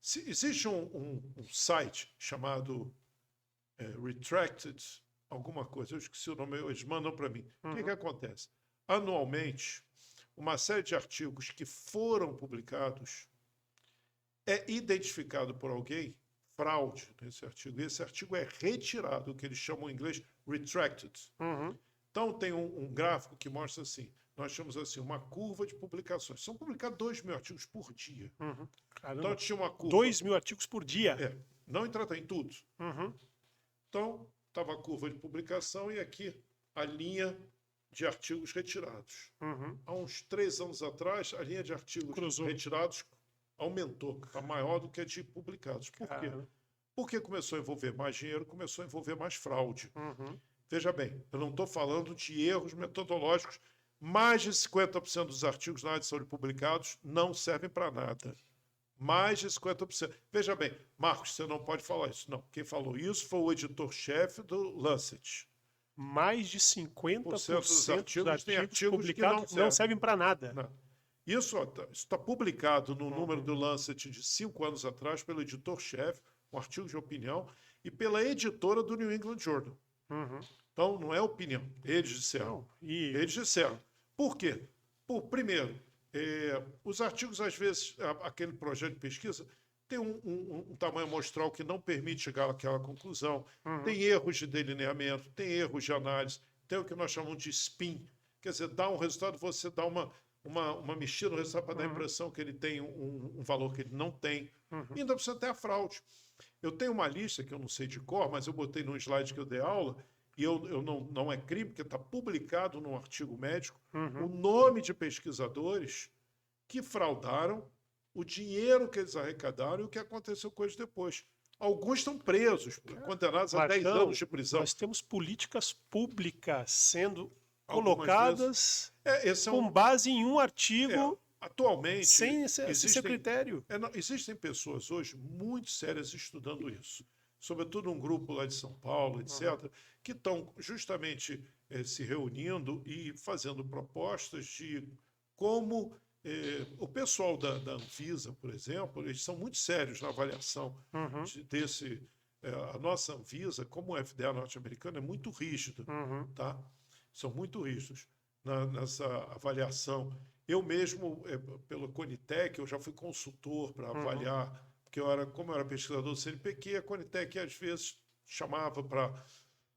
existe um site chamado Retracted, alguma coisa, eu esqueci o nome, eles mandam para mim. O que acontece? Anualmente, uma série de artigos que foram publicados é identificado por alguém fraude nesse artigo. E esse artigo é retirado, o que eles chamam em inglês retracted. Então, tem um gráfico que mostra assim, nós chamamos assim, uma curva de publicações. São publicados 2.000 artigos por dia. Então, tinha uma curva... 2.000 artigos por dia? Não em tratamento, em tudo. Então, estava a curva de publicação e aqui a linha de artigos retirados. Há uns 3 anos atrás, a linha de artigos retirados aumentou, está maior do que a de publicados. Por quê? Porque começou a envolver mais dinheiro, começou a envolver mais fraude. Veja bem, eu não estou falando de erros metodológicos. Mais de 50% dos artigos na área de saúde publicados não servem para nada. Mais de 50%. Veja bem, Marcos, você não pode falar isso. Não, quem falou isso foi o editor-chefe do Lancet. Mais de 50% dos artigos publicados que não servem para nada. Não. Isso está publicado no número do Lancet de 5 anos atrás pelo editor-chefe, um artigo de opinião, e pela editora do New England Journal. Então, não é opinião. Eles disseram. Eles disseram. Por quê? Primeiro, os artigos, às vezes, aquele projeto de pesquisa tem um tamanho amostral que não permite chegar àquela conclusão. Tem erros de delineamento, tem erros de análise, tem o que nós chamamos de spin. Quer dizer, dá um resultado, você dá uma mexida no resultado para dar a impressão que ele tem um valor que ele não tem. E ainda precisa ter a fraude. Eu tenho uma lista que eu não sei de cor, mas eu botei num slide que eu dei aula, e não é crime, porque está publicado num artigo médico, o nome de pesquisadores que fraudaram, o dinheiro que eles arrecadaram e o que aconteceu com eles depois. Alguns estão presos, condenados a 10 anos de prisão. Nós temos políticas públicas sendo colocadas com base em um artigo atualmente, sem esse critério. Existem pessoas hoje muito sérias estudando isso. Sobretudo um grupo lá de São Paulo, etc., que estão justamente se reunindo e fazendo propostas de como o pessoal da Anvisa, por exemplo, eles são muito sérios na avaliação desse... a nossa Anvisa, como o FDA norte-americano, é muito rígida, tá? São muito rígidos nessa avaliação. Eu mesmo, pelo Conitec, eu já fui consultor para avaliar, porque como eu era pesquisador do CNPq, a Conitec às vezes chamava para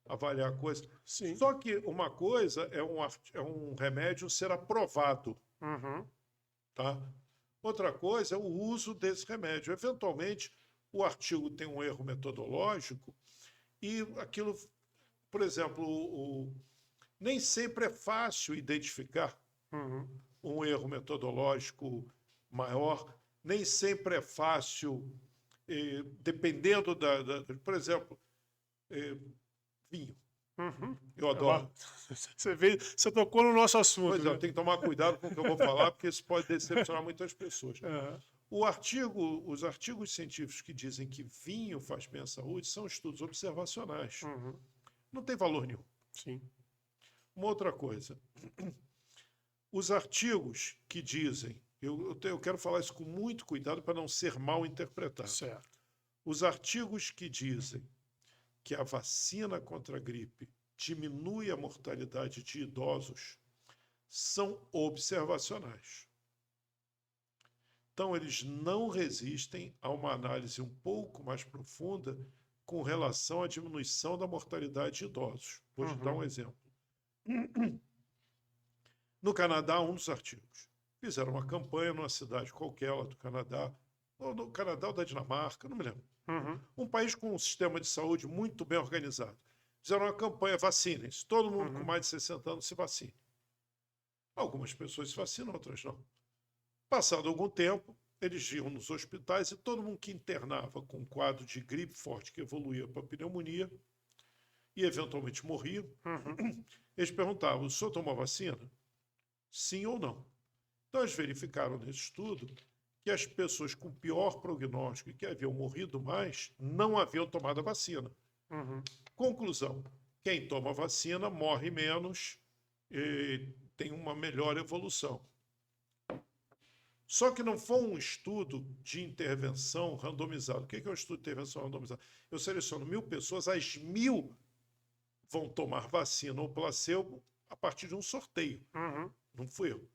avaliar coisas. Sim. Só que uma coisa é um remédio ser aprovado, tá? Outra coisa é o uso desse remédio. Eventualmente, o artigo tem um erro metodológico e aquilo, por exemplo, nem sempre é fácil identificar um erro metodológico maior, nem sempre é fácil, dependendo por exemplo, vinho. Eu adoro. Você tocou no nosso assunto. Pois é, eu tenho que tomar cuidado com o que eu vou falar, porque isso pode decepcionar muitas pessoas. Os artigos científicos que dizem que vinho faz bem à saúde são estudos observacionais. Não tem valor nenhum. Sim. Uma outra coisa. Os artigos que dizem... Eu quero falar isso com muito cuidado para não ser mal interpretado. Certo. Os artigos que dizem que a vacina contra a gripe diminui a mortalidade de idosos são observacionais. Então, eles não resistem a uma análise um pouco mais profunda com relação à diminuição da mortalidade de idosos. Vou te dar um exemplo. No Canadá, um dos artigos. Fizeram uma campanha numa cidade qualquer lá do Canadá, ou no Canadá ou da Dinamarca, não me lembro. Um país com um sistema de saúde muito bem organizado. Fizeram uma campanha, vacinem-se. Todo mundo com mais de 60 anos se vacine. Algumas pessoas se vacinam, outras não. Passado algum tempo, eles iam nos hospitais e todo mundo que internava com um quadro de gripe forte que evoluía para pneumonia e eventualmente morria, eles perguntavam: o senhor tomou vacina? Sim ou não? Então eles verificaram nesse estudo que as pessoas com pior prognóstico e que haviam morrido mais não haviam tomado a vacina. Conclusão: quem toma vacina morre menos e tem uma melhor evolução. Só que não foi um estudo de intervenção randomizado. O que é um estudo de intervenção randomizado? Eu seleciono 1.000 pessoas, as 1.000 vão tomar vacina ou placebo a partir de um sorteio. Não fui eu.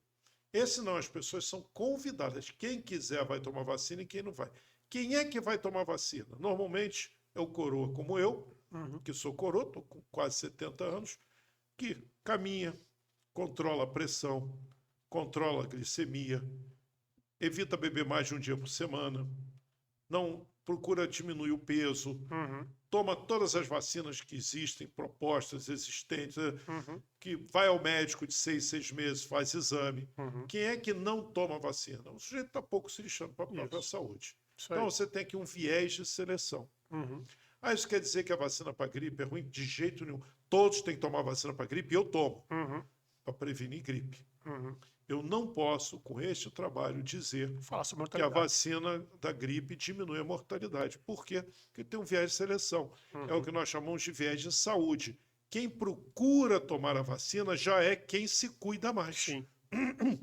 Esse não, as pessoas são convidadas. Quem quiser vai tomar vacina e quem não vai. Quem é que vai tomar vacina? Normalmente é o coroa como eu, que sou coroa, estou com quase 70 anos, que caminha, controla a pressão, controla a glicemia, evita beber mais de um dia por semana, não procura diminuir o peso, toma todas as vacinas que existem, propostas, existentes, que vai ao médico de 6 meses, faz exame. Quem é que não toma vacina? O sujeito está pouco se lixando para a própria saúde. Então você tem aqui um viés de seleção. Isso quer dizer que a vacina para gripe é ruim? De jeito nenhum. Todos têm que tomar vacina para gripe e eu tomo, para prevenir gripe. Eu não posso, com este trabalho, dizer que a vacina da gripe diminui a mortalidade. Por quê? Porque tem um viés de seleção. É o que nós chamamos de viés de saúde. Quem procura tomar a vacina já é quem se cuida mais.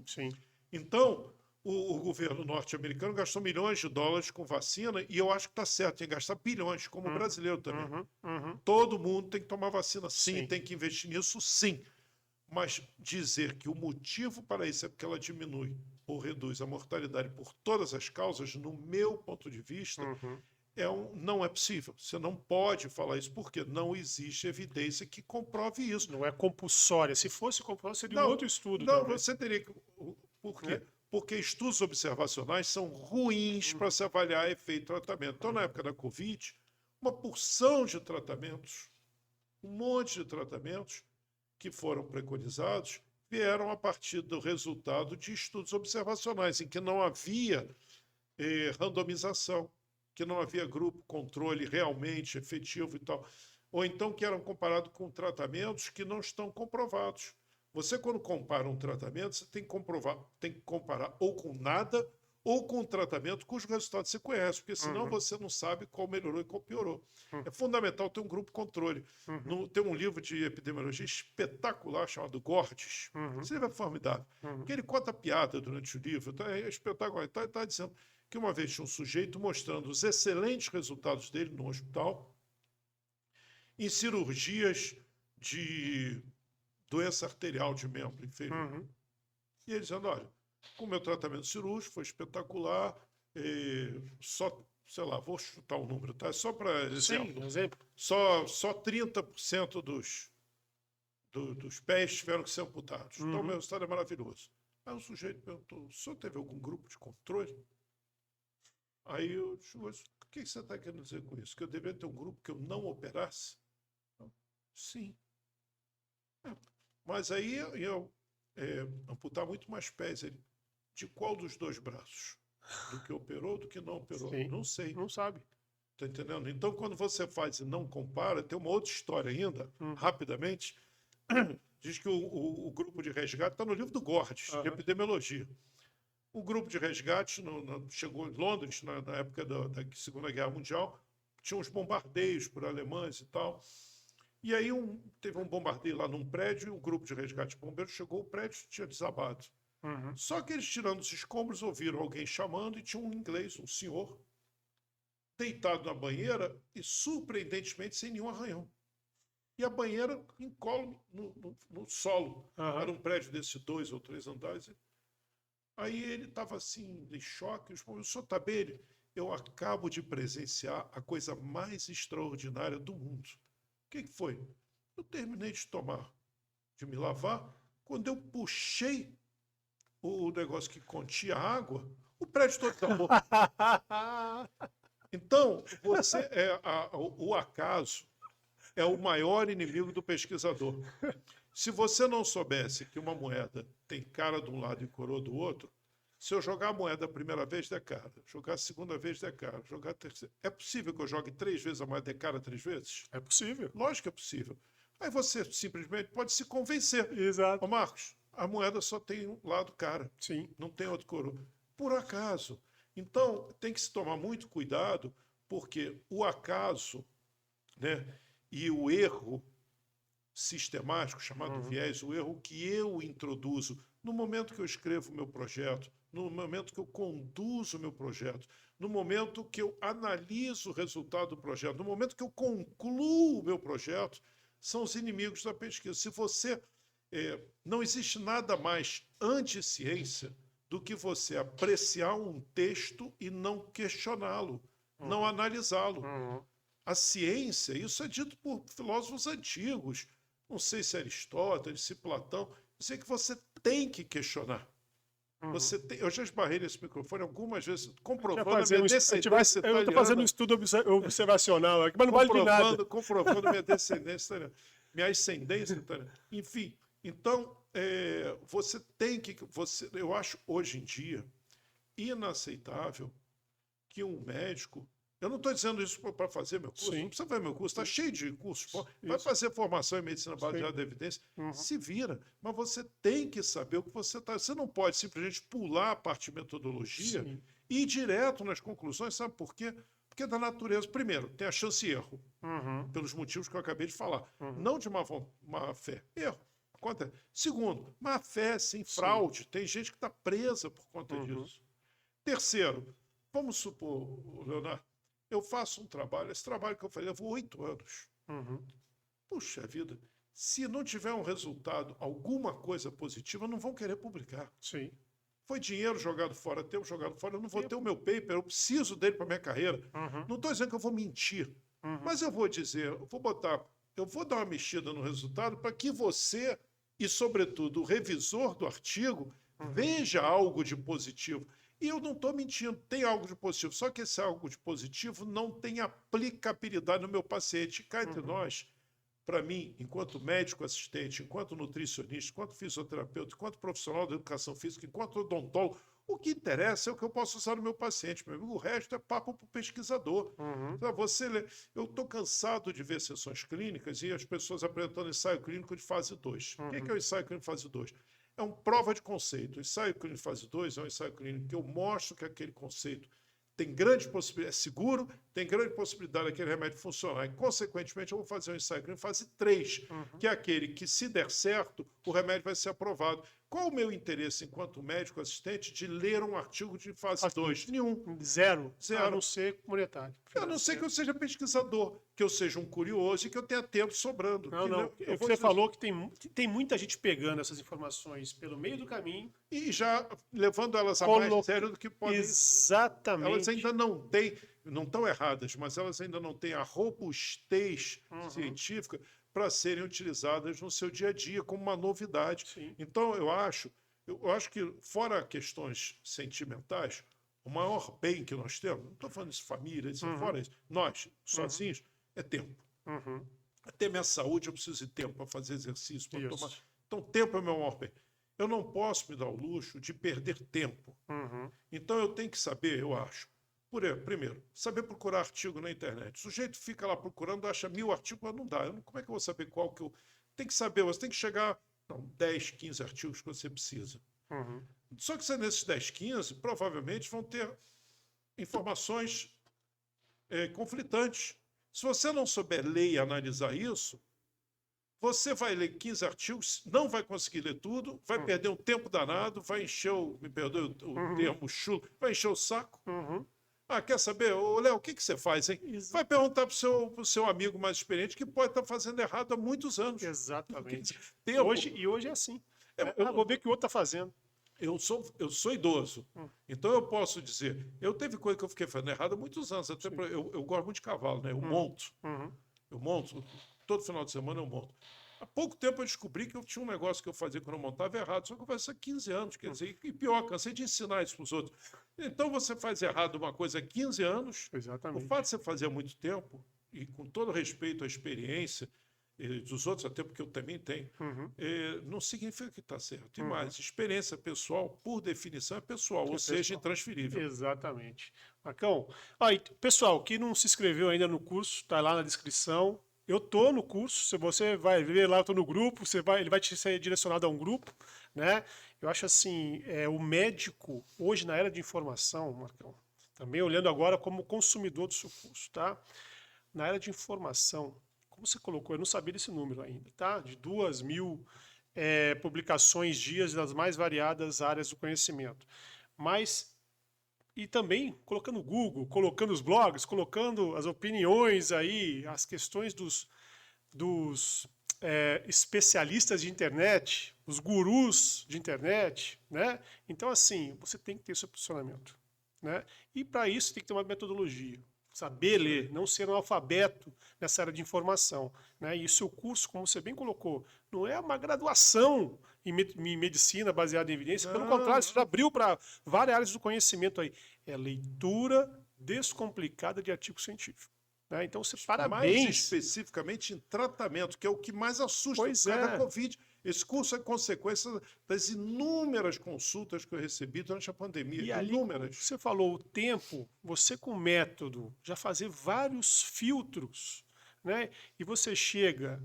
Sim. Então, o governo norte-americano gastou milhões de dólares com vacina e eu acho que está certo, tem que gastar bilhões, como o brasileiro também. Todo mundo tem que tomar vacina, sim, tem que investir nisso, sim. Mas dizer que o motivo para isso é porque ela diminui ou reduz a mortalidade por todas as causas, no meu ponto de vista, não é possível. Você não pode falar isso porque não existe evidência que comprove isso. Não é compulsória. Se fosse compulsória, seria um outro estudo. Não, você teria que... Por quê? Porque estudos observacionais são ruins para se avaliar efeito e tratamento. Então, na época da Covid, uma porção de tratamentos, um monte de tratamentos que foram preconizados vieram a partir do resultado de estudos observacionais, em que não havia randomização, que não havia grupo controle realmente efetivo e tal, ou então que eram comparados com tratamentos que não estão comprovados. Você, quando compara um tratamento, você tem que comparar ou com nada ou com um tratamento cujos resultados você conhece, porque senão você não sabe qual melhorou e qual piorou. É fundamental ter um grupo controle. Tem um livro de epidemiologia espetacular chamado Gordes. Esse livro é formidável. Porque ele conta piada durante o livro. Então é espetacular. Está dizendo que uma vez tinha um sujeito mostrando os excelentes resultados dele no hospital em cirurgias de doença arterial de membro inferior. E ele dizendo: olha, com o meu tratamento cirúrgico foi espetacular, só, sei lá, vou chutar um número, tá? Só para exemplo. Só 30% dos pés tiveram que ser amputados. Então, o meu resultado é maravilhoso. Aí o sujeito perguntou: o senhor teve algum grupo de controle? Aí eu disse: o que você está querendo dizer com isso? Que eu deveria ter um grupo que eu não operasse? Sim. Mas aí eu amputar muito mais pés. Ele: de qual dos dois braços? Do que operou, do que não operou? Sim. Não sei. Não sabe. Está entendendo? Então, quando você faz e não compara, tem uma outra história ainda, rapidamente. Diz que o grupo de resgate está no livro do Gordes, de epidemiologia. O grupo de resgate chegou em Londres, na época da Segunda Guerra Mundial, tinha uns bombardeios por alemães e tal. E aí teve um bombardeio lá num prédio e o grupo de resgate de bombeiros chegou, o prédio tinha desabado. Só que eles, tirando os escombros, ouviram alguém chamando e tinha um inglês, um senhor, deitado na banheira e, surpreendentemente, sem nenhum arranhão. E a banheira incólume no solo. Era um prédio desse 2 ou 3 andares. Aí ele estava assim, em choque. O senhor está bem? Eu acabo de presenciar a coisa mais extraordinária do mundo. O que foi? Eu terminei de me lavar. Quando eu puxei o negócio que continha água, o prédio todo acabou. Então, o acaso é o maior inimigo do pesquisador. Se você não soubesse que uma moeda tem cara de um lado e coroa do outro, Se eu jogar a moeda a primeira vez, der cara. Jogar a segunda vez, der cara. Jogar a terceira. É possível que eu jogue 3 vezes a moeda der cara 3 vezes? É possível. Lógico que é possível. Aí você simplesmente pode se convencer. Exato. Ô Marcos, a moeda só tem um lado cara. Sim. Não tem outro coroa. Por acaso. Então, tem que se tomar muito cuidado, porque o acaso, né, e o erro sistemático, chamado viés, o erro que eu introduzo no momento que eu escrevo o meu projeto, no momento que eu conduzo o meu projeto, no momento que eu analiso o resultado do projeto, no momento que eu concluo o meu projeto, são os inimigos da pesquisa. Se você... não existe nada mais anti-ciência do que você apreciar um texto e não questioná-lo, não analisá-lo. A ciência, isso é dito por filósofos antigos, não sei se Aristóteles, se Platão, dizer que você tem que questionar. Você tem, eu já esbarrei nesse microfone algumas vezes, comprovando a minha descendência italiana. Eu estou fazendo um estudo observacional aqui, mas não vale de nada. Comprovando minha descendência italiana, minha ascendência italiana. Enfim, então, você tem que... eu acho, hoje em dia, inaceitável que um médico... Eu não estou dizendo isso para fazer meu curso, não precisa fazer meu curso, está cheio de cursos. Vai fazer formação em medicina baseada em evidência, se vira, mas você tem que saber o que você está... Você não pode simplesmente pular a parte de metodologia e ir direto nas conclusões, sabe por quê? Porque da natureza, primeiro, tem a chance de erro, pelos motivos que eu acabei de falar. Não de má fé, erro. Acontece. Segundo, má fé, sem fraude. Tem gente que está presa por conta disso. Terceiro, vamos supor, Leonardo, eu faço um trabalho, esse trabalho que eu falei, levou 8 anos. Puxa vida, se não tiver um resultado, alguma coisa positiva, não vão querer publicar. Sim. Foi dinheiro jogado fora, tempo jogado fora, eu não vou ter o meu paper, eu preciso dele para minha carreira. Não estou dizendo que eu vou mentir, mas eu vou dizer, eu vou dar uma mexida no resultado para que você, e sobretudo o revisor do artigo, veja algo de positivo. E eu não estou mentindo, tem algo de positivo, só que esse algo de positivo não tem aplicabilidade no meu paciente. Cá entre nós, para mim, enquanto médico assistente, enquanto nutricionista, enquanto fisioterapeuta, enquanto profissional da educação física, enquanto odontólogo, o que interessa é o que eu posso usar no meu paciente, meu amigo. O resto é papo para o pesquisador. Então, eu estou cansado de ver sessões clínicas e as pessoas apresentando ensaio clínico de fase 2. O que é o ensaio clínico de fase 2? É uma prova de conceito. O ensaio clínico de fase 2 é um ensaio clínico que eu mostro que aquele conceito tem grande possibilidade, é seguro, tem grande possibilidade daquele remédio funcionar. E, consequentemente, eu vou fazer um ensaio clínico fase 3, que é aquele que, se der certo, o remédio vai ser aprovado. Qual o meu interesse, enquanto médico assistente, de ler um artigo de fase 2? Nenhum. Zero. Zero. A não ser monetário. A não ser que eu seja pesquisador, que eu seja um curioso e que eu tenha tempo sobrando. Não. Você falou que tem muita gente pegando essas informações pelo meio do caminho. E já levando elas a mais sério do que podem. Exatamente. Elas ainda não têm, não estão erradas, mas elas ainda não têm a robustez científica para serem utilizadas no seu dia a dia como uma novidade. Então, eu acho que, fora questões sentimentais, o maior bem que nós temos, não estou falando de família, fora isso, nós, sozinhos, é tempo. Até minha saúde, eu preciso de tempo para fazer exercício, para tomar. Então, tempo é o meu maior bem. Eu não posso me dar o luxo de perder tempo. Então, eu tenho que saber, eu acho, primeiro, saber procurar artigo na internet. O sujeito fica lá procurando, acha 1000 artigos, mas não dá. Como é que eu vou saber qual que eu... Tem que saber, você tem que chegar a 10, 15 artigos que você precisa. Só que nesses 10, 15, provavelmente vão ter informações conflitantes. Se você não souber ler e analisar isso, você vai ler 15 artigos, não vai conseguir ler tudo, vai perder um tempo danado, vai encher me perdoe o termo chulo, vai encher o saco. Quer saber? Ô, Léo, o que você faz, hein? Vai perguntar para o seu amigo mais experiente que pode estar fazendo errado há muitos anos. Exatamente. Tempo. Hoje é assim. Eu vou ver o que o outro está fazendo. Eu sou idoso, então eu posso dizer, teve coisa que eu fiquei fazendo errado há muitos anos, até eu gosto muito de cavalo, né? Eu monto, todo final de semana eu monto. Há pouco tempo eu descobri que eu tinha um negócio que eu fazia quando eu montava errado, só que eu fazia há 15 anos, quer dizer, e pior, cansei de ensinar isso para os outros. Então você faz errado uma coisa há 15 anos, Exatamente. o fato de você fazer há muito tempo, e com todo respeito à experiência, e dos outros, até porque eu também tenho, Uhum. não significa que está certo. E Uhum. mais, experiência pessoal, por definição, é pessoal, Que ou é seja, pessoal. intransferível. Exatamente. Marcão, ó, e, pessoal, que não se inscreveu ainda no curso, tá lá na descrição. Eu tô no curso, se você vai ver lá, eu tô no grupo, ele vai te ser direcionado a um grupo, né? Eu acho assim, o médico, hoje na era de informação, Marcão, também olhando agora como consumidor do seu curso, tá? Na era de informação, como você colocou, eu não sabia desse número ainda, tá? De 2.000 publicações dias das mais variadas áreas do conhecimento. Mas e também colocando o Google, colocando os blogs, colocando as opiniões aí, as questões dos especialistas de internet, os gurus de internet, né? Então, assim, você tem que ter seu posicionamento, né? E para isso tem que ter uma metodologia, saber ler, não ser um alfabeto nessa área de informação, né? E o seu curso, como você bem colocou, não é uma graduação em medicina baseada em evidência, pelo Não, contrário, você já não. abriu para várias áreas do conhecimento aí. É leitura descomplicada de artigo científico. Né? Então, você Mais parabéns. especificamente em tratamento, que é o que mais assusta por Pois causa da é. Covid. Esse curso é consequência das inúmeras consultas que eu recebi durante a pandemia. E ali, como Inúmeras. você falou, o tempo, você com método, já fazer vários filtros, né? E você chega,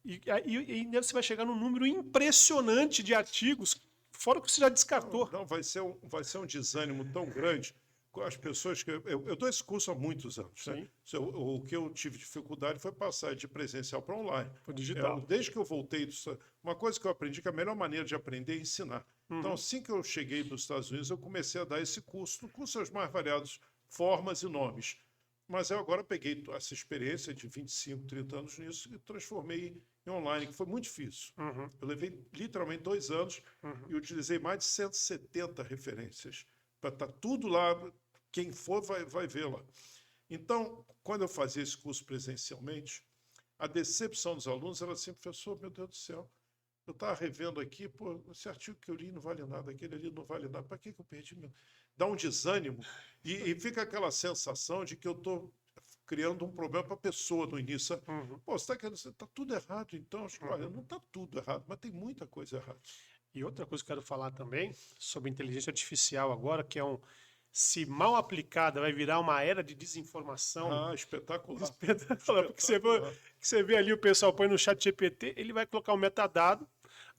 e ainda você vai chegar num número impressionante de artigos, fora o que você já Não, descartou. não, vai ser um desânimo tão grande com as pessoas que. Eu dou esse curso há muitos anos, né? Sim, O que eu tive dificuldade foi passar de presencial para online. foi digital. Desde que eu voltei, uma coisa que eu aprendi que a melhor maneira de aprender é ensinar. Então, Uhum, assim que eu cheguei dos Estados Unidos, eu comecei a dar esse curso com seus mais variados formas e nomes. Mas eu agora peguei essa experiência de 25, 30 anos nisso e transformei em online, que foi muito difícil. uhum, Eu levei literalmente 2 anos uhum. e utilizei mais de 170 referências. Para estar tudo lá, quem for vai ver lá. Então, quando eu fazia esse curso presencialmente, a decepção dos alunos era assim, professor, meu Deus do céu, eu estava revendo aqui, pô, esse artigo que eu li não vale nada, aquele ali não vale nada, para que eu perdi? Dá um desânimo e fica aquela sensação de que eu estou criando um problema para a pessoa no início. Sabe? Uhum, Pô, você está querendo dizer, está tudo errado, então. Olha, uhum. não está tudo errado, mas tem muita coisa errada. E outra coisa que eu quero falar também sobre inteligência artificial agora, que se mal aplicada, vai virar uma era de desinformação. Ah, espetacular. Espetacular, porque Espetacular. você vê ali o pessoal põe no chat GPT, ele vai colocar um metadado,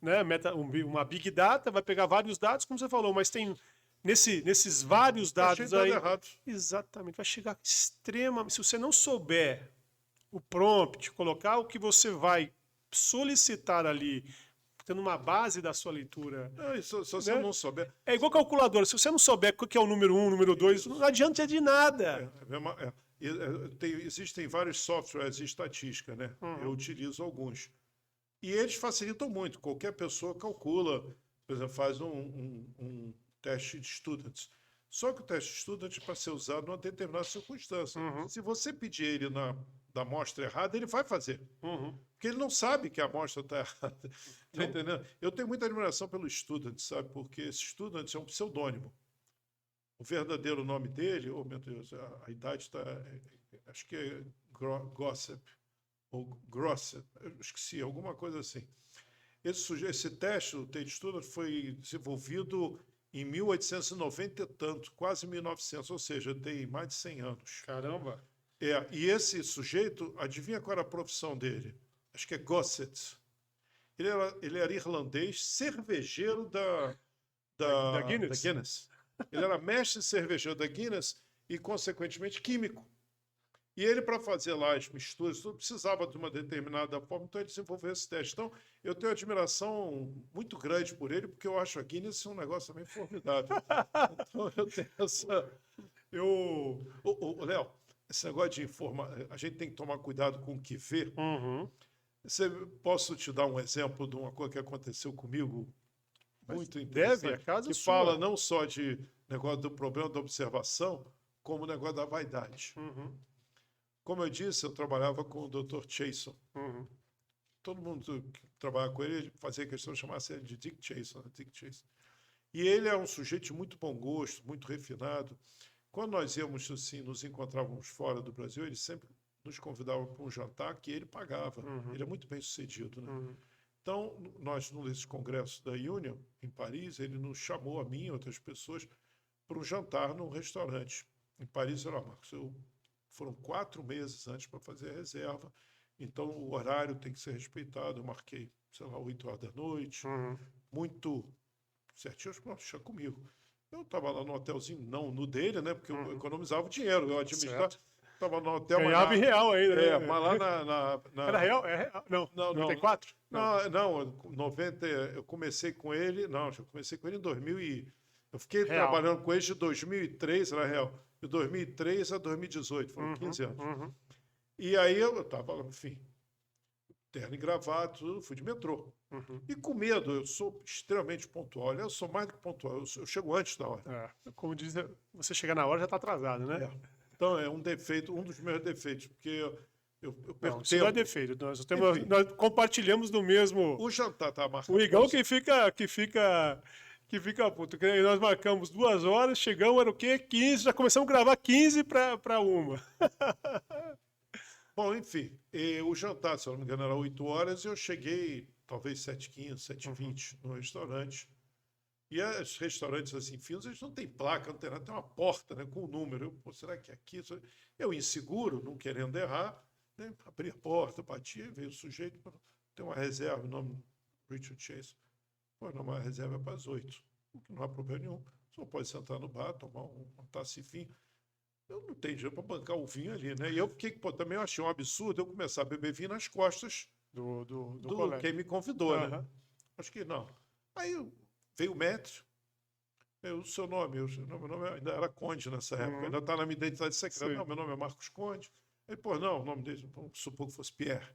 né, uma big data, vai pegar vários dados, como você falou, mas tem nesses vários Está cheio dados de dado aí, errado. exatamente, vai chegar extrema, se você não souber o prompt, colocar o que você vai solicitar ali, tendo uma base da sua leitura, Não, se você né? não souber. É igual calculadora. Se você não souber o que é o número um, o número 2, não adianta de nada. Existem vários softwares de estatística, né? Eu Uhum, utilizo alguns. E eles facilitam muito. Qualquer pessoa calcula, por exemplo, faz um teste de students. Só que o teste de students, para ser usado numa determinada circunstância. uhum, Se você pedir ele da amostra errada, ele vai fazer. uhum. Porque ele não sabe que a amostra está errada. Está Não. entendendo? Eu tenho muita admiração pelo student, sabe? Porque esse student é um pseudônimo. O verdadeiro nome dele, oh meu Deus, a idade está. Acho que é Gossip, ou Grossep, eu esqueci, alguma coisa assim. Esse teste, o Tate Student, foi desenvolvido em 1890 e tanto, quase 1900, ou seja, tem mais de 100 anos. Caramba. E esse sujeito, adivinha qual era a profissão dele? Acho que é Gossett. Ele era irlandês, cervejeiro Da da Guinness? Guinness. Ele era mestre cervejeiro da Guinness e, consequentemente, químico. E ele, para fazer lá as misturas, tudo, precisava de uma determinada forma, então ele desenvolveu esse teste. Então, eu tenho admiração muito grande por ele, porque eu acho a Guinness um negócio também formidável. Então, eu tenho essa. Léo, esse negócio de informar, a gente tem que tomar cuidado com o que vê. Uhum. Posso te dar um exemplo de uma coisa que aconteceu comigo Mas muito deve, a interessante, casa que sua. fala não só de negócio do problema da observação, como o negócio da vaidade. Uhum. Como eu disse, eu trabalhava com o Dr. Chason. Uhum. Todo mundo que trabalhava com ele fazia questão de chamar ele de Dick Chason, né? Dick Chason. E ele é um sujeito de muito bom gosto, muito refinado. Quando nós íamos assim, nos encontrávamos fora do Brasil, ele sempre nos convidava para um jantar que ele pagava. Ele é muito bem sucedido, né? Então, nós, nesse congresso da Union, em Paris, ele nos chamou, a mim e outras pessoas, para um jantar num restaurante. Em Paris, era, Marcos, foram 4 meses antes para fazer a reserva, então o horário tem que ser respeitado. Eu marquei, sei lá, 8 horas da noite, muito certinho, acho que não, deixa comigo. Eu estava lá no hotelzinho, não no dele, né? Porque eu economizava o dinheiro, eu administrava. Estava no hotel. Ganhava em real ainda, né? Mas lá Era real? É real? Não, 94? Não, 90, eu comecei com ele, eu comecei com ele em 2000 eu fiquei Real. trabalhando com ele de 2003, era real, de 2003 a 2018, foram 15 anos. E aí eu estava, enfim, terno e gravata, tudo, fui de metrô. E com medo, eu sou extremamente pontual. Eu sou mais do que pontual, eu chego antes da hora. Como diz, você chegar na hora já está atrasado, né? Então é um defeito, um dos meus defeitos, porque eu perco isso não é defeito. Nós compartilhamos do mesmo. O jantar tá marcado. O Igão que fica puto. Nós marcamos 2 horas, chegamos, era o quê? 15, já começamos a gravar 15 para 1. Bom, enfim, o jantar, se eu não me engano, era 8 horas, e eu cheguei talvez 7h15, 7h20 no restaurante. E os restaurantes assim finos, eles não têm placa, não tem nada, tem uma porta, né, com o número. Será que é aqui? Eu inseguro, não querendo errar, né, abri a porta, bati, veio o sujeito, tem uma reserva, o nome Richard Chase. Pô, não, uma reserva é para as 8, não há problema nenhum. Só pode sentar no bar, tomar uma taça de vinho. Eu não tenho dinheiro para bancar o vinho ali, né? E eu fiquei, também eu achei um absurdo eu começar a beber vinho nas costas do quem me convidou, né? Acho que não. Aí veio o maître, o seu nome, meu nome ainda era Conde nessa época, ainda está na minha identidade secreta. Sim. Não, meu nome é Marcos Conde. Ele, não, o nome dele, vamos supor que fosse Pierre.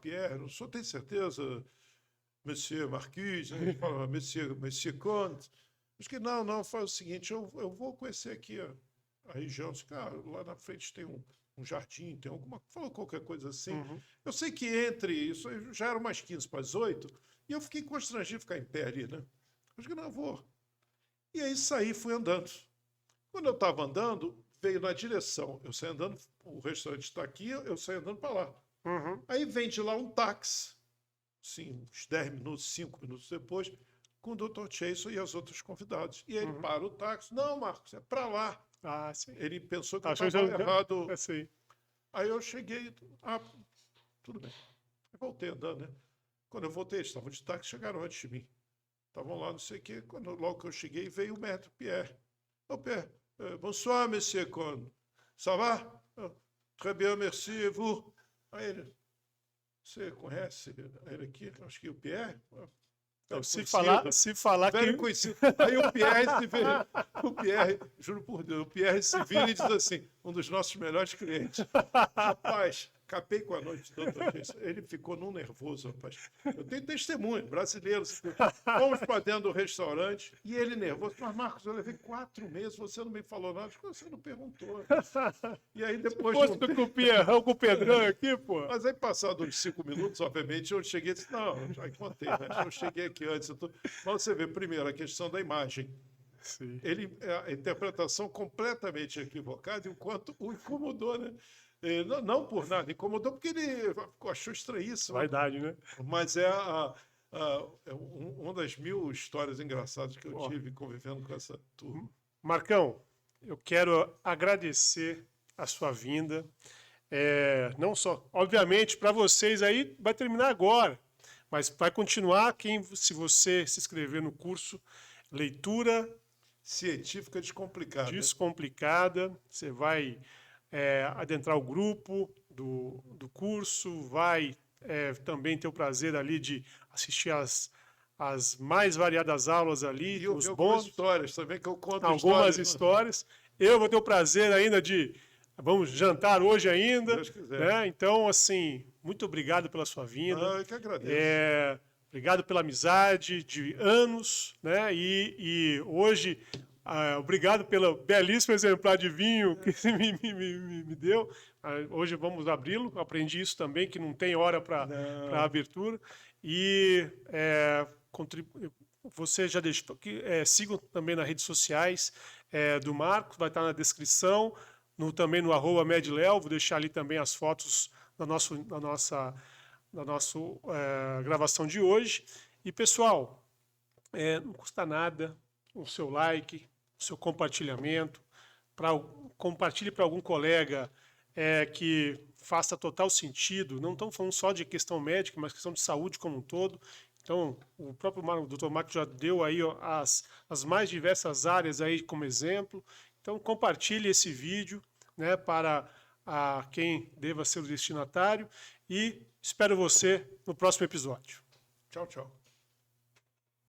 Pierre, o senhor tem certeza, Monsieur Marquis? Ele fala, Monsieur Conde. Acho que não, faz o seguinte, eu vou conhecer aqui a região. Lá na frente tem um jardim, tem falou qualquer coisa assim. Eu sei que entre isso, já eram umas 15 para as 8, e eu fiquei constrangido de ficar em pé ali, né? Acho que não, eu vou. E aí saí, fui andando. Quando eu estava andando, veio na direção. Eu saí andando, o restaurante está aqui, eu saí andando para lá. Aí vem de lá um táxi, assim, uns 10 minutos, 5 minutos depois, com o Dr. Chase e os outros convidados. E ele para o táxi. Não, Marcos, é para lá. Sim. Ele pensou que eu estava errado. Sim. Aí eu cheguei, tudo bem. Eu voltei andando, né? Quando eu voltei, eles estavam de táxi, chegaram antes de mim. Estavam lá, não sei o quê. Logo que eu cheguei, veio o maître Pierre. Pierre, bonsoir, monsieur Conde. Ça va? Très bien, merci, et vous? Aí ele, você conhece ele aqui? Acho que o Pierre... Se falar velho que... conhecido. Aí o Pierre, juro por Deus, o Pierre se vira e diz assim, um dos nossos melhores clientes. Rapaz, capei com a noite toda. Ele ficou num nervoso, rapaz. Eu tenho testemunho, brasileiro. Fomos para dentro do restaurante e ele nervoso. Mas, Marcos, eu levei 4 meses, você não me falou nada. Acho que você não perguntou. E aí depois... Se fosse com o Pierrão, com o Pedrão aqui, pô. Mas aí, passados uns 5 minutos, obviamente, eu cheguei e disse, não, já contei, né? Eu cheguei aqui antes. Mas você vê, primeiro, a questão da imagem. Sim. A interpretação completamente equivocada, enquanto o incomodou, né? Não por nada, incomodou porque ele achou estranhíssimo. Vaidade, né? Mas uma das 1000 histórias engraçadas que eu tive convivendo com essa turma. Marcão, eu quero agradecer a sua vinda. Não só, obviamente, para vocês aí vai terminar agora, mas vai continuar se você se inscrever no curso Leitura Científica Descomplicada. Você vai adentrar o grupo do curso, vai também ter o prazer ali de assistir as mais variadas aulas ali. E os bônus histórias também, que eu conto algumas histórias. Eu vou ter o prazer ainda vamos jantar hoje ainda. Deus quiser. Né? Então, assim, muito obrigado pela sua vinda. Eu que agradeço. Obrigado pela amizade de anos, né? E hoje, obrigado pelo belíssimo exemplar de vinho que você me deu. Hoje vamos abri-lo. Aprendi isso também, que não tem hora para abertura. E você já deixou. Sigam também nas redes sociais do Marcos, vai estar na descrição. também no @medleo, vou deixar ali também as fotos da nossa gravação de hoje. E, pessoal, não custa nada o seu like, o seu compartilhamento, compartilhe para algum colega que faça total sentido. Não estamos falando só de questão médica, mas questão de saúde como um todo. Então, o próprio Dr. Marco já deu aí as mais diversas áreas aí como exemplo. Então, compartilhe esse vídeo, né, para quem deva ser o destinatário, e espero você no próximo episódio. Tchau, tchau.